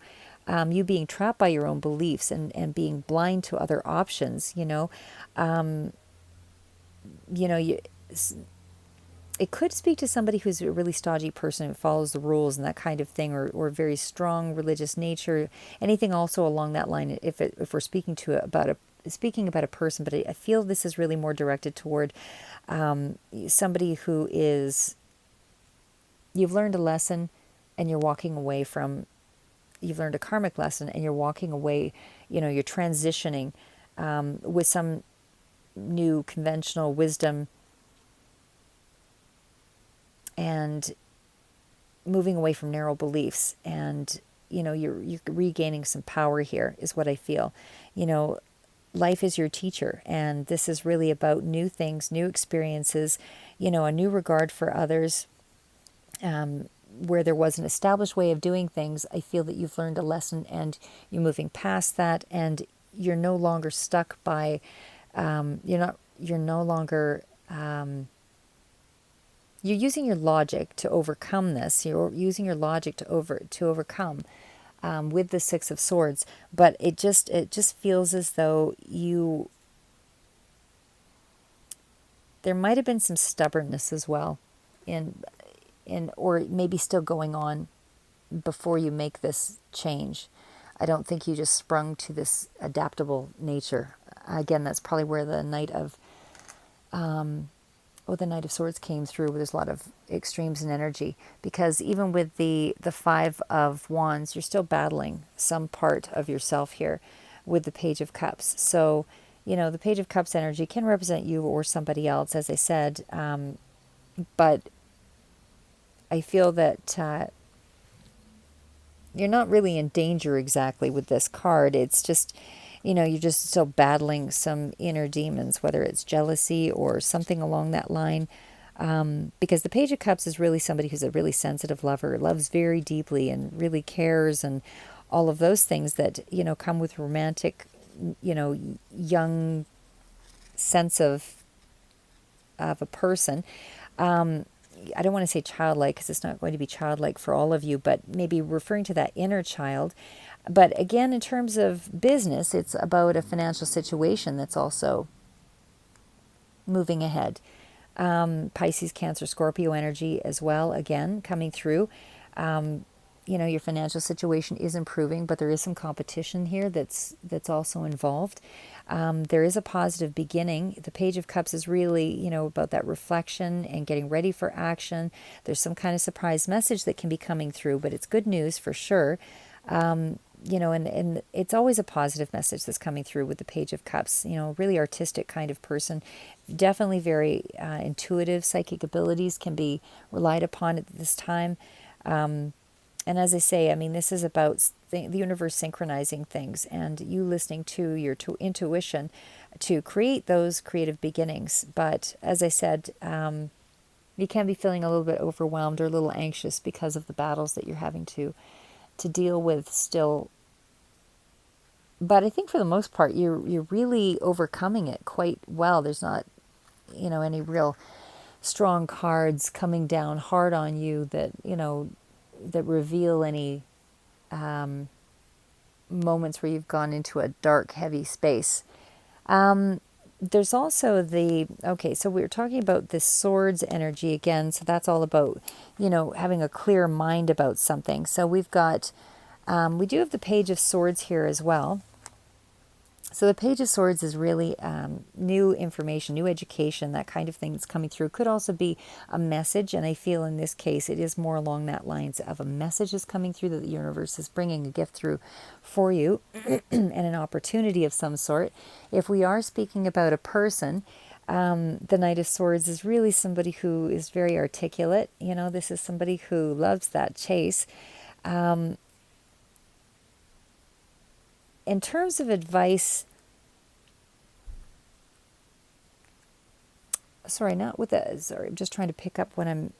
you being trapped by your own beliefs and being blind to other options. It could speak to somebody who's a really stodgy person who follows the rules and that kind of thing, or very strong religious nature. Anything also along that line, if we're speaking about a person. But I feel this is really more directed toward somebody who is, you've learned a lesson and you're walking away from, you've learned a karmic lesson and you're walking away, you're transitioning with some new conventional wisdom, and moving away from narrow beliefs, and you're regaining some power here is what I feel. Life is your teacher, and this is really about new things, new experiences, a new regard for others. Where there was an established way of doing things, I feel that you've learned a lesson and you're moving past that, and you're no longer stuck by you're no longer you're using your logic to overcome this. You're using your logic to overcome with the Six of Swords. But it just feels as though there might have been some stubbornness as well, or maybe still going on before you make this change. I don't think you just sprung to this adaptable nature. Again, that's probably where the Knight of Swords came through, where there's a lot of extremes in energy. Because even with the Five of Wands, you're still battling some part of yourself here with the Page of Cups. So, the Page of Cups energy can represent you or somebody else, as I said. But I feel that you're not really in danger exactly with this card. It's just, you're just still battling some inner demons, whether it's jealousy or something along that line. Because the Page of Cups is really somebody who's a really sensitive lover, loves very deeply and really cares, and all of those things that, come with romantic young sense of a person. I don't want to say childlike because it's not going to be childlike for all of you, but maybe referring to that inner child. But again, in terms of business, it's about a financial situation that's also moving ahead. Pisces, Cancer, Scorpio energy as well, again, coming through. Your financial situation is improving, but there is some competition here that's also involved. There is a positive beginning. The Page of Cups is really, about that reflection and getting ready for action. There's some kind of surprise message that can be coming through, but it's good news for sure. And it's always a positive message that's coming through with the Page of Cups. Really artistic kind of person, definitely very intuitive. Psychic abilities can be relied upon at this time. And as I say, this is about the universe synchronizing things and you listening to your intuition to create those creative beginnings. But as I said, you can be feeling a little bit overwhelmed or a little anxious because of the battles that you're having to deal with still. But I think for the most part, you're really overcoming it quite well. There's not, any real strong cards coming down hard on you that, that reveal any moments where you've gone into a dark, heavy space. There's also so we were talking about this swords energy again. So that's all about, having a clear mind about something. So we've got, we do have the Page of Swords here as well. So the Page of Swords is really new information, new education, that kind of thing that's coming through. Could also be a message, and I feel in this case it is more along that lines of a message is coming through that the universe is bringing a gift through for you and an opportunity of some sort. If we are speaking about a person, the Knight of Swords is really somebody who is very articulate. This is somebody who loves that chase. In terms of advice, I'm just trying to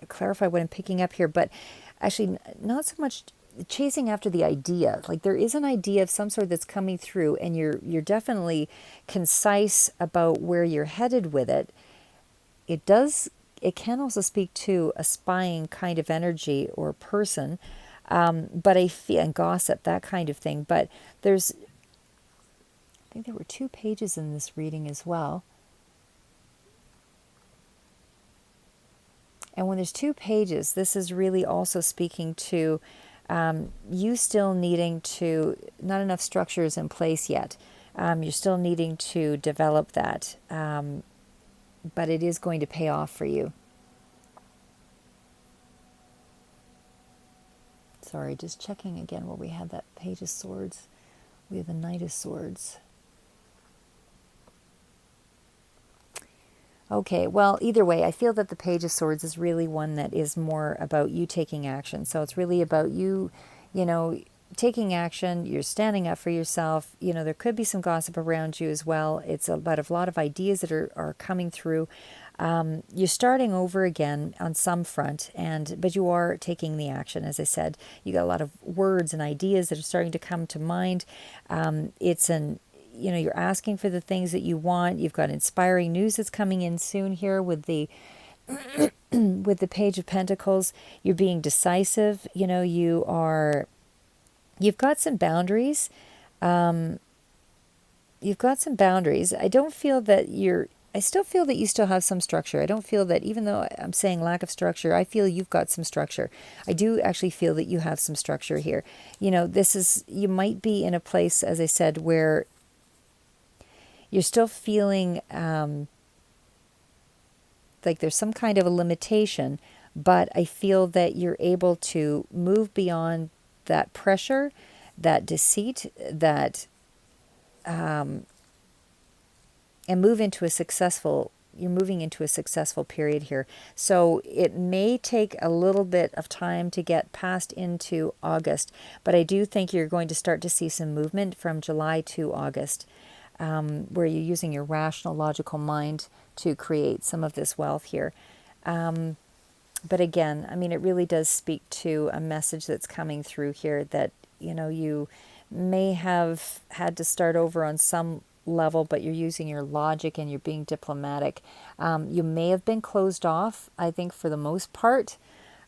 clarify what I'm picking up here, but actually not so much chasing after the idea. Like there is an idea of some sort that's coming through and you're definitely concise about where you're headed with it. It can also speak to a spying kind of energy or person. But I feel, and gossip, that kind of thing. But I think there were 2 pages in this reading as well. And when there's 2 pages, this is really also speaking to you still needing to, not enough structures in place yet. You're still needing to develop that. But it is going to pay off for you. Sorry, just checking again where we had that Page of Swords. We have the Knight of Swords. Okay, well, either way, I feel that the Page of Swords is really one that is more about you taking action. So it's really about you, taking action. You're standing up for yourself. There could be some gossip around you as well. It's about a lot of ideas that are coming through. You're starting over again on some front, but you are taking the action. As I said, you got a lot of words and ideas that are starting to come to mind. You're asking for the things that you want. You've got inspiring news that's coming in soon here with the with the Page of Pentacles. You're being decisive. You've got some boundaries. You've got some boundaries. I still feel that you still have some structure. I don't feel that, even though I'm saying lack of structure, I feel you've got some structure. I do actually feel that you have some structure here. You might be in a place, as I said, where you're still feeling like there's some kind of a limitation, but I feel that you're able to move beyond that pressure, that deceit, and move into you're moving into a successful period here. So it may take a little bit of time to get past into August, but I do think you're going to start to see some movement from July to August, where you're using your rational, logical mind to create some of this wealth here. But again, it really does speak to a message that's coming through here that, you may have had to start over on some level, but you're using your logic and you're being diplomatic. You may have been closed off, I think, for the most part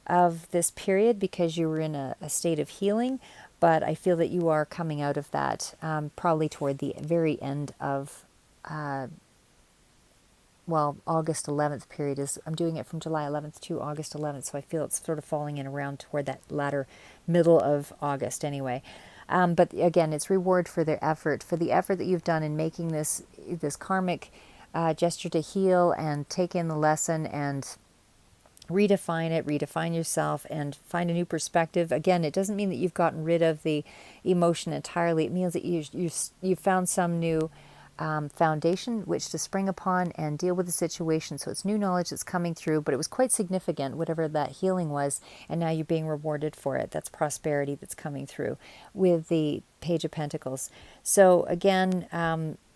of this period because you were in a state of healing, but I feel that you are coming out of that probably toward the very end of August 11th period is, I'm doing it from July 11th to August 11th, so I feel it's sort of falling in around toward that latter middle of August anyway. But again, it's reward for the effort that you've done in making this karmic gesture to heal and take in the lesson and redefine yourself and find a new perspective. Again, it doesn't mean that you've gotten rid of the emotion entirely. It means that you've found some new foundation which to spring upon and deal with the situation. So it's new knowledge that's coming through, but it was quite significant, whatever that healing was, and now you're being rewarded for it. That's prosperity that's coming through with the Page of Pentacles. So again,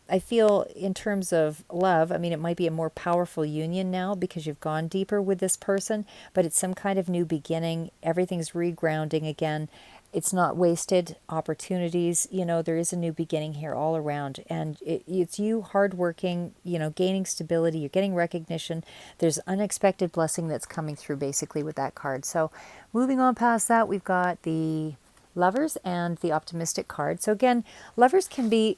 I feel in terms of love, I mean, it might be a more powerful union now because you've gone deeper with this person, but it's some kind of new beginning. Everything's regrounding again. It's not wasted opportunities. There is a new beginning here all around. And it's you hardworking, gaining stability. You're getting recognition. There's unexpected blessing that's coming through basically with that card. So moving on past that, we've got the Lovers and the Optimistic card. So again, Lovers can be,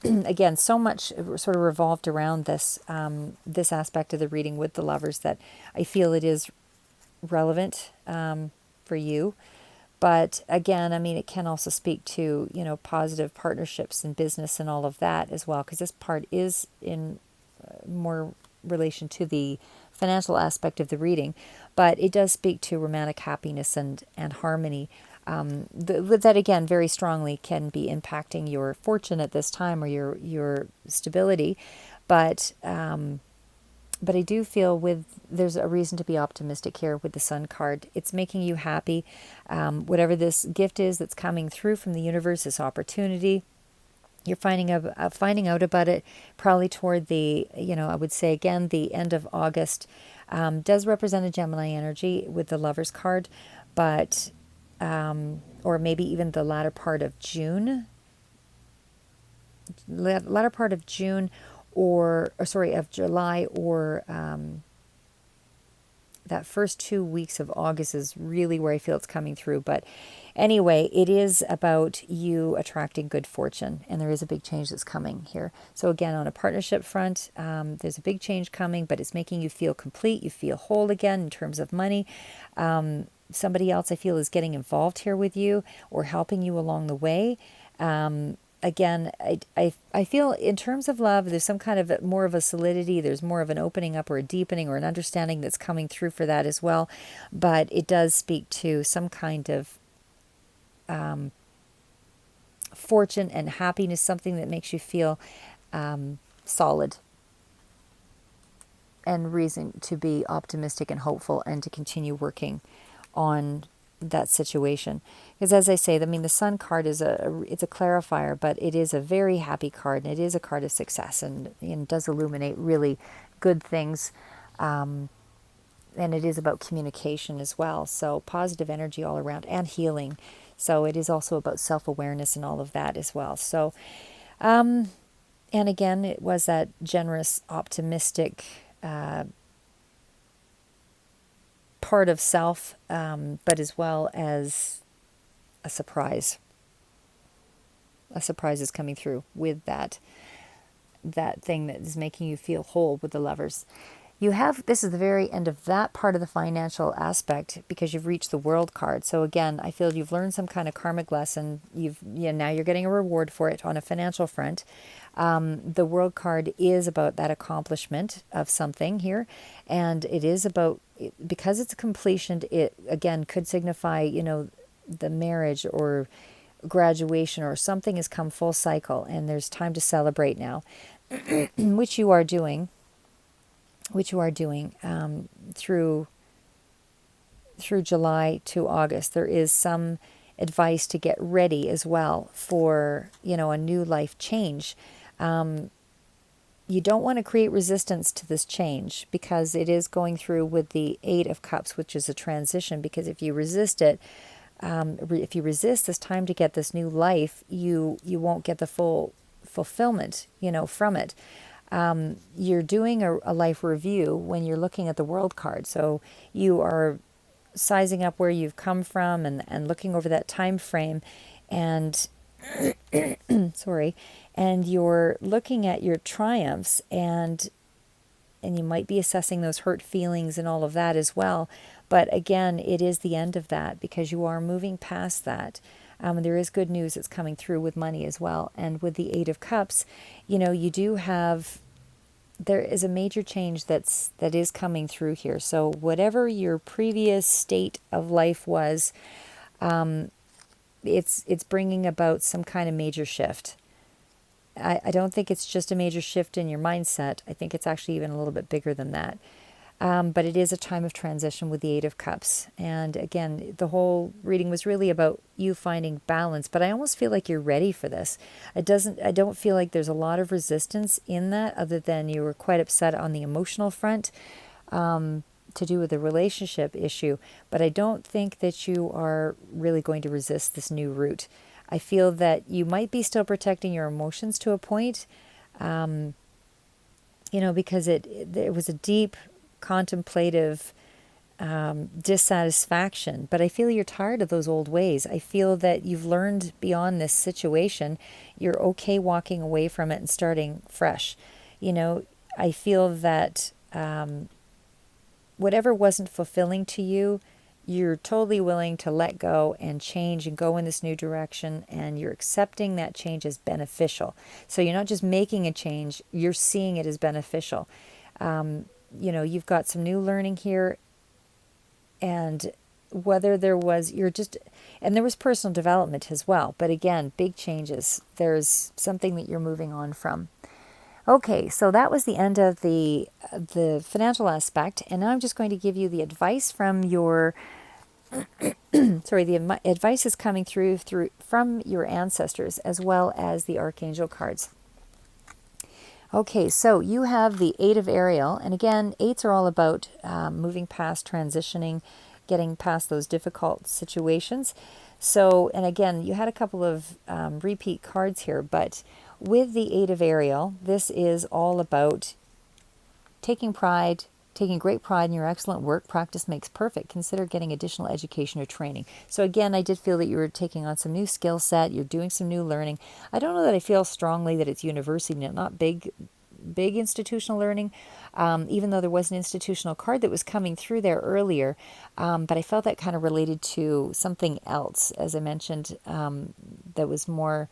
again, so much sort of revolved around this aspect of the reading with the Lovers that I feel it is relevant for you. But again, I mean, it can also speak to, positive partnerships and business and all of that as well, because this part is in more relation to the financial aspect of the reading, but it does speak to romantic happiness and harmony. That again very strongly can be impacting your fortune at this time or your stability, but I do feel there's a reason to be optimistic here with the Sun card. It's making you happy. Whatever this gift is that's coming through from the universe, this opportunity, you're finding out about it probably toward the, I would say again, the end of August. Does represent a Gemini energy with the Lovers card, but, or maybe even the latter part of June, of July, or that first 2 weeks of August is really where I feel it's coming through. But anyway, it is about you attracting good fortune, and there is a big change that's coming here. So again, on a partnership front, there's a big change coming, but it's making you feel complete. You feel whole again in terms of money. Somebody else I feel is getting involved here with you or helping you along the way. Again, I feel in terms of love, there's some kind of more of a solidity. There's more of an opening up or a deepening or an understanding that's coming through for that as well. But it does speak to some kind of fortune and happiness, something that makes you feel solid and reason to be optimistic and hopeful and to continue working on that situation. Because as I say, I mean, the Sun card is it's a clarifier, but it is a very happy card, and it is a card of success, and does illuminate really good things. And it is about communication as well. So positive energy all around and healing. So it is also about self-awareness and all of that as well. So, and again, it was that generous, optimistic part of self, but as well as a surprise. A surprise is coming through with that thing that is making you feel whole with the Lovers. This is the very end of that part of the financial aspect because you've reached the World card. So again, I feel you've learned some kind of karmic lesson. Now you're getting a reward for it on a financial front. The World card is about that accomplishment of something here, and it is about, because it's a completion, it again could signify, the marriage or graduation or something has come full cycle and there's time to celebrate now, which you are doing through July to August. There is some advice to get ready as well for, a new life change. You don't want to create resistance to this change because it is going through with the Eight of Cups, which is a transition, because if you resist it, if you resist this time to get this new life, you won't get the full fulfillment, from it. You're doing a life review when you're looking at the world card. So you are sizing up where you've come from and looking over that time frame and sorry, and you're looking at your triumphs and you might be assessing those hurt feelings and all of that as well. But again, it is the end of that because you are moving past that. There is good news that's coming through with money as well. And with the Eight of Cups, you do have, there is a major change that is coming through here. So whatever your previous state of life was, it's bringing about some kind of major shift. I don't think it's just a major shift in your mindset. I think it's actually even a little bit bigger than that. But it is a time of transition with the Eight of Cups. And again, the whole reading was really about you finding balance. But I almost feel like you're ready for this. I don't feel like there's a lot of resistance in that, other than you were quite upset on the emotional front to do with the relationship issue. But I don't think that you are really going to resist this new route. I feel that you might be still protecting your emotions to a point, because it was a deep contemplative dissatisfaction. But I feel you're tired of those old ways. I feel that you've learned beyond this situation. You're okay walking away from it and starting fresh. I feel that whatever wasn't fulfilling to you, you're totally willing to let go and change and go in this new direction, and you're accepting that change as beneficial. So you're not just making a change, you're seeing it as beneficial. You've got some new learning here, and whether there was, and there was personal development as well. But again, big changes. There's something that you're moving on from. Okay, so that was the end of the financial aspect, and now I'm just going to give you the advice from your the advice is coming through from your ancestors as well as the archangel cards. Okay, so you have the Eight of Arielle, and again, eights are all about moving past, transitioning, getting past those difficult situations. So, and again, you had a couple of repeat cards here, but with the Eight of Arielle, this is all about taking great pride in your excellent work. Practice makes perfect. Consider getting additional education or training. So again, I did feel that you were taking on some new skill set. You're doing some new learning. I don't know that I feel strongly that it's university, not big institutional learning, even though there was an institutional card that was coming through there earlier. But I felt that kind of related to something else, as I mentioned, that was more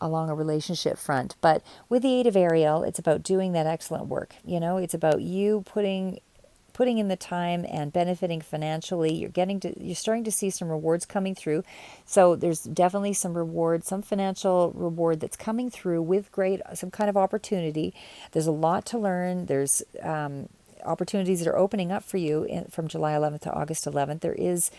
along a relationship front. But with the Eight of Arielle, it's about doing that excellent work. It's about you putting in the time and benefiting financially. You're starting to see some rewards coming through. So there's definitely some reward, some financial reward that's coming through with some kind of opportunity. There's a lot to learn. There's opportunities that are opening up for you from July 11th to August 11th. There is,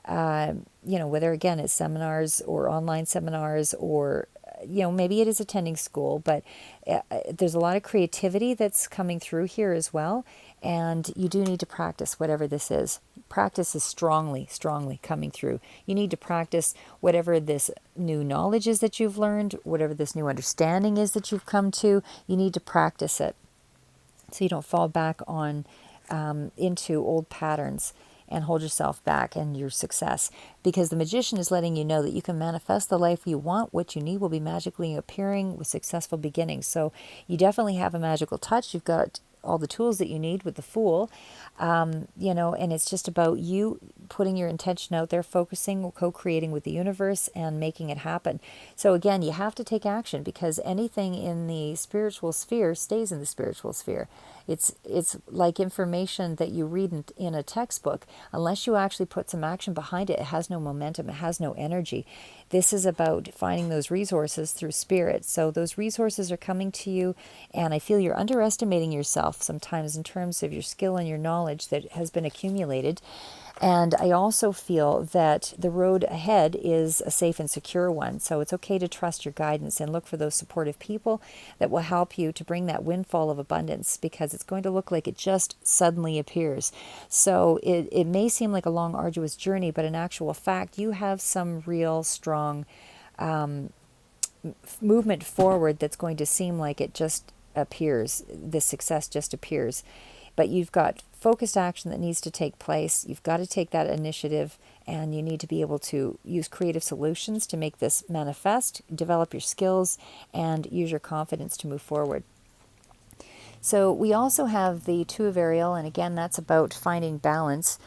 whether again it's seminars or online seminars or maybe it is attending school, but there's a lot of creativity that's coming through here as well. And you do need to practice whatever this is. Practice is strongly, strongly coming through. You need to practice whatever this new knowledge is that you've learned, whatever this new understanding is that you've come to. You need to practice it so you don't fall back on into old patterns and hold yourself back and your success. Because the Magician is letting you know that you can manifest the life you want. What you need will be magically appearing with successful beginnings. So you definitely have a magical touch. You've got all the tools that you need with the Fool, and it's just about you putting your intention out there, focusing, co-creating with the universe and making it happen. So again, you have to take action because anything in the spiritual sphere stays in the spiritual sphere. It's like information that you read in a textbook. Unless you actually put some action behind it, it has no momentum, it has no energy. This is about finding those resources through spirit. So those resources are coming to you, and I feel you're underestimating yourself sometimes in terms of your skill and your knowledge that has been accumulated. And I also feel that the road ahead is a safe and secure one. So it's okay to trust your guidance and look for those supportive people that will help you to bring that windfall of abundance, because it's going to look like it just suddenly appears. So it may seem like a long, arduous journey, but in actual fact, you have some real strong movement forward that's going to seem like it just appears, the success just appears. But you've got focused action that needs to take place. You've got to take that initiative, and you need to be able to use creative solutions to make this manifest, develop your skills, and use your confidence to move forward. So we also have the Two of Arielle, and again, that's about finding balance.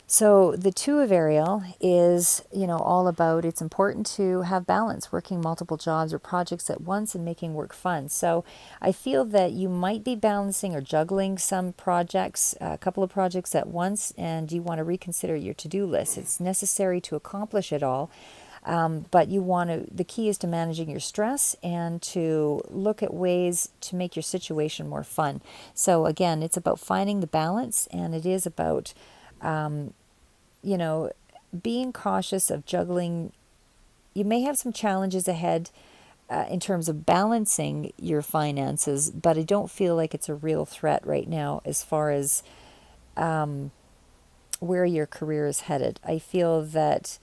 So the Two of Arielle is, all about, it's important to have balance, working multiple jobs or projects at once and making work fun. So I feel that you might be balancing or juggling some projects, a couple of projects at once, and you want to reconsider your to-do list. It's necessary to accomplish it all. But the key is to managing your stress and to look at ways to make your situation more fun. So again, it's about finding the balance, and it is about, being cautious of juggling. You may have some challenges ahead in terms of balancing your finances, but I don't feel like it's a real threat right now as far as where your career is headed. I feel that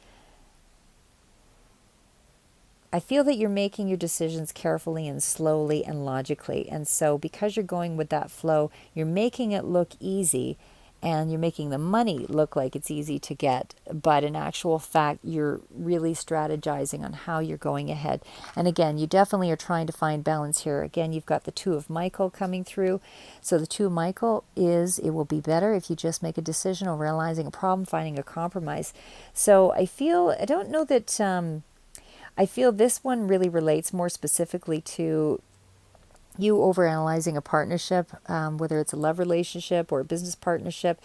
you're making your decisions carefully and slowly and logically. And so because you're going with that flow, you're making it look easy, and you're making the money look like it's easy to get. But in actual fact, you're really strategizing on how you're going ahead. And again, you definitely are trying to find balance here. Again, you've got the Two of Michael coming through. So the Two of Michael is, it will be better if you just make a decision or realizing a problem, finding a compromise. So I don't know that... I feel this one really relates more specifically to you overanalyzing a partnership, whether it's a love relationship or a business partnership.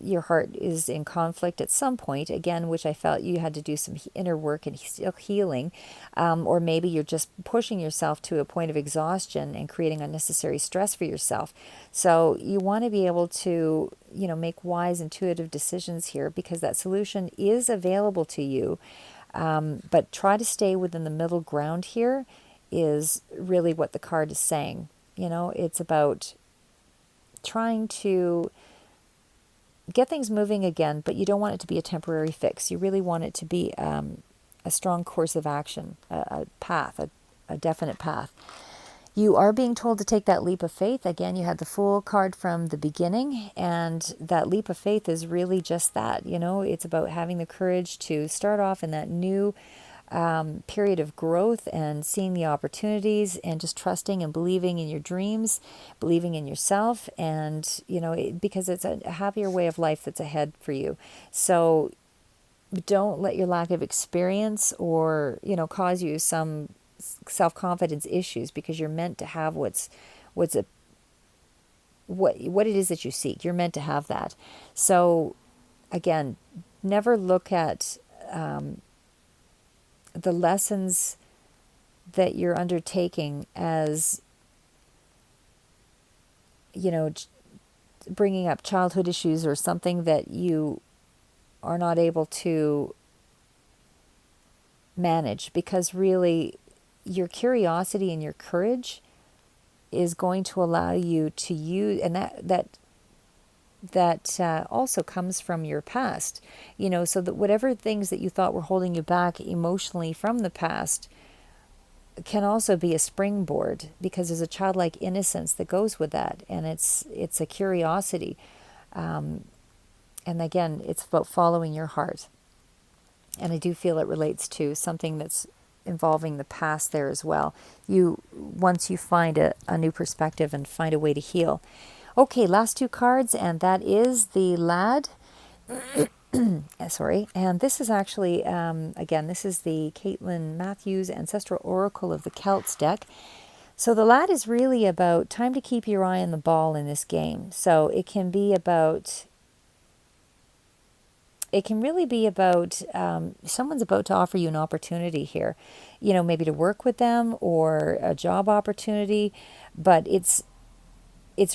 Your heart is in conflict at some point, again, which I felt you had to do some inner work and still healing. Or maybe you're just pushing yourself to a point of exhaustion and creating unnecessary stress for yourself. So you want to be able to, make wise, intuitive decisions here, because that solution is available to you. But try to stay within the middle ground here is really what the card is saying. It's about trying to get things moving again, but you don't want it to be a temporary fix. You really want it to be a strong course of action, a path, a definite path. You are being told to take that leap of faith. Again, you had the Fool card from the beginning, and that leap of faith is really just that. It's about having the courage to start off in that new period of growth and seeing the opportunities and just trusting and believing in your dreams, believing in yourself, and, because it's a happier way of life that's ahead for you. So don't let your lack of experience or, cause you some self-confidence issues, because you're meant to have what it is that you seek. You're meant to have that. So again, never look at the lessons that you're undertaking as, bringing up childhood issues or something that you are not able to manage, because really your curiosity and your courage is going to allow you to use, and that also comes from your past, so that whatever things that you thought were holding you back emotionally from the past can also be a springboard, because there's a childlike innocence that goes with that, and it's a curiosity, and again, it's about following your heart. And I do feel it relates to something that's involving the past there as well. Once you find a new perspective and find a way to heal. Okay, last two cards, and that is the Lad. Sorry, and this is actually, again, this is the Caitlin Matthews Ancestral Oracle of the Celts deck. So the Lad is really about time to keep your eye on the ball in this game. So it can really be about someone's about to offer you an opportunity here, maybe to work with them or a job opportunity, but it's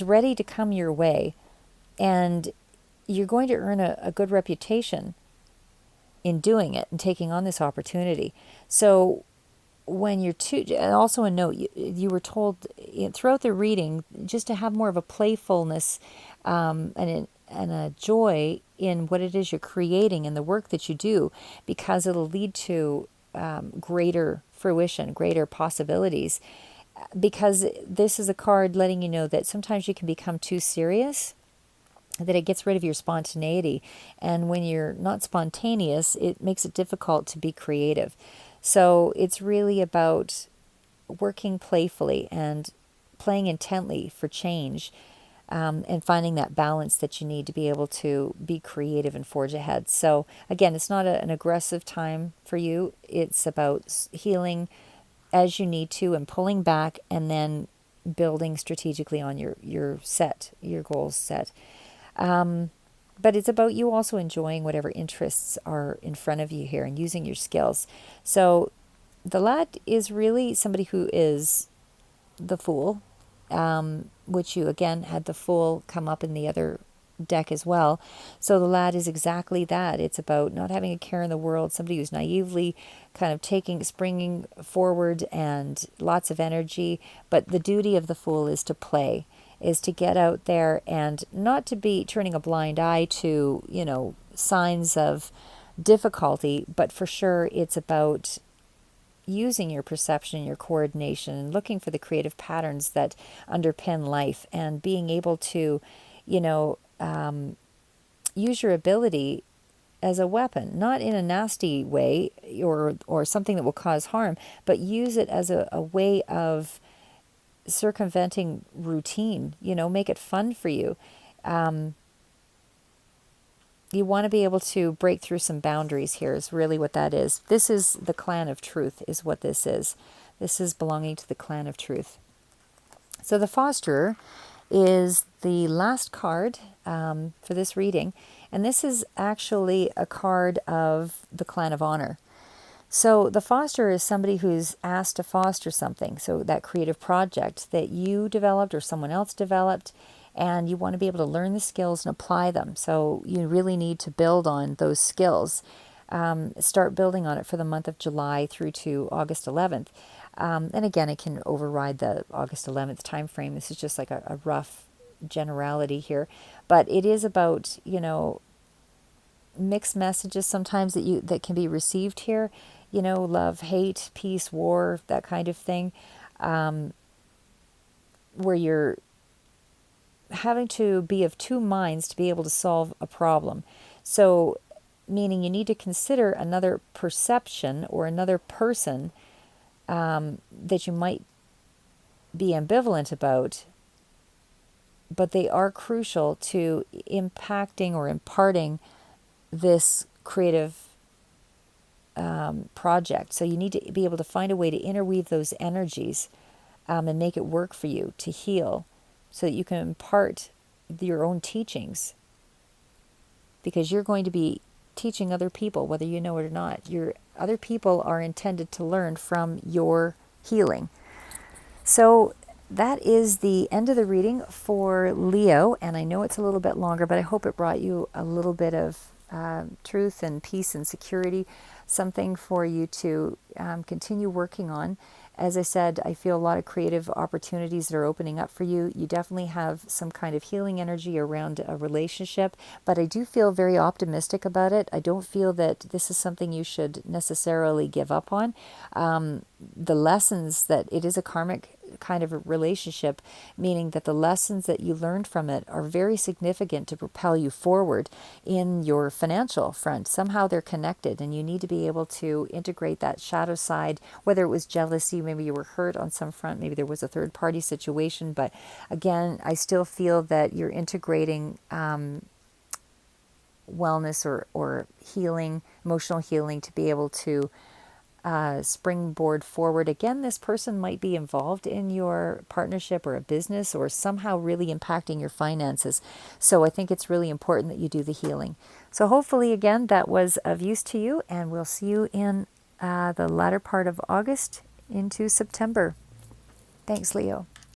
ready to come your way. And you're going to earn a good reputation in doing it and taking on this opportunity. So when you're and also a note, you were told throughout the reading just to have more of a playfulness and a joy in what it is you're creating and the work that you do, because it'll lead to greater fruition, greater possibilities. Because this is a card letting you know that sometimes you can become too serious, that it gets rid of your spontaneity. And when you're not spontaneous, it makes it difficult to be creative. So it's really about working playfully and playing intently for change, and finding that balance that you need to be able to be creative and forge ahead. So again, it's not an aggressive time for you. It's about healing as you need to and pulling back, and then building strategically on your goals set. But it's about you also enjoying whatever interests are in front of you here and using your skills. So the lad is really somebody who is the Fool, which you again had the Fool come up in the other deck as well. So the lad is exactly that. It's about not having a care in the world, somebody who's naively kind of springing forward and lots of energy. But the duty of the Fool is to play, is to get out there and not to be turning a blind eye to, signs of difficulty, but for sure it's about using your perception and your coordination and looking for the creative patterns that underpin life, and being able to, use your ability as a weapon, not in a nasty way or something that will cause harm, but use it as a way of circumventing routine, make it fun for you. You want to be able to break through some boundaries here is really what that is. This is the clan of truth is what this is. This is belonging to the clan of truth. So the fosterer is the last card for this reading. And this is actually a card of the clan of honor. So the fosterer is somebody who's asked to foster something. So that creative project that you developed or someone else developed, and you want to be able to learn the skills and apply them. So you really need to build on those skills. Start building on it for the month of July through to August 11th. And again, it can override the August 11th time frame. This is just like a rough generality here. But it is about, mixed messages sometimes that can be received here. Love, hate, peace, war, that kind of thing. Where you're having to be of two minds to be able to solve a problem. So, meaning you need to consider another perception or another person that you might be ambivalent about, but they are crucial to impacting or imparting this creative project. So you need to be able to find a way to interweave those energies and make it work for you to heal, so that you can impart your own teachings, because you're going to be teaching other people, whether you know it or not. Other people are intended to learn from your healing. So that is the end of the reading for Leo, and I know it's a little bit longer, but I hope it brought you a little bit of truth and peace and security, something for you to continue working on. As I said, I feel a lot of creative opportunities that are opening up for you. You definitely have some kind of healing energy around a relationship, but I do feel very optimistic about it. I don't feel that this is something you should necessarily give up on. The lessons that it is a karmic kind of a relationship, meaning that the lessons that you learned from it are very significant to propel you forward in your financial front. Somehow they're connected, and you need to be able to integrate that shadow side, whether it was jealousy, maybe you were hurt on some front, maybe there was a third party situation. But again, I still feel that you're integrating wellness or healing, emotional healing, to be able to springboard forward. Again, this person might be involved in your partnership or a business, or somehow really impacting your finances. So I think it's really important that you do the healing. So hopefully, again, that was of use to you, and we'll see you in the latter part of August into September. Thanks, Leo.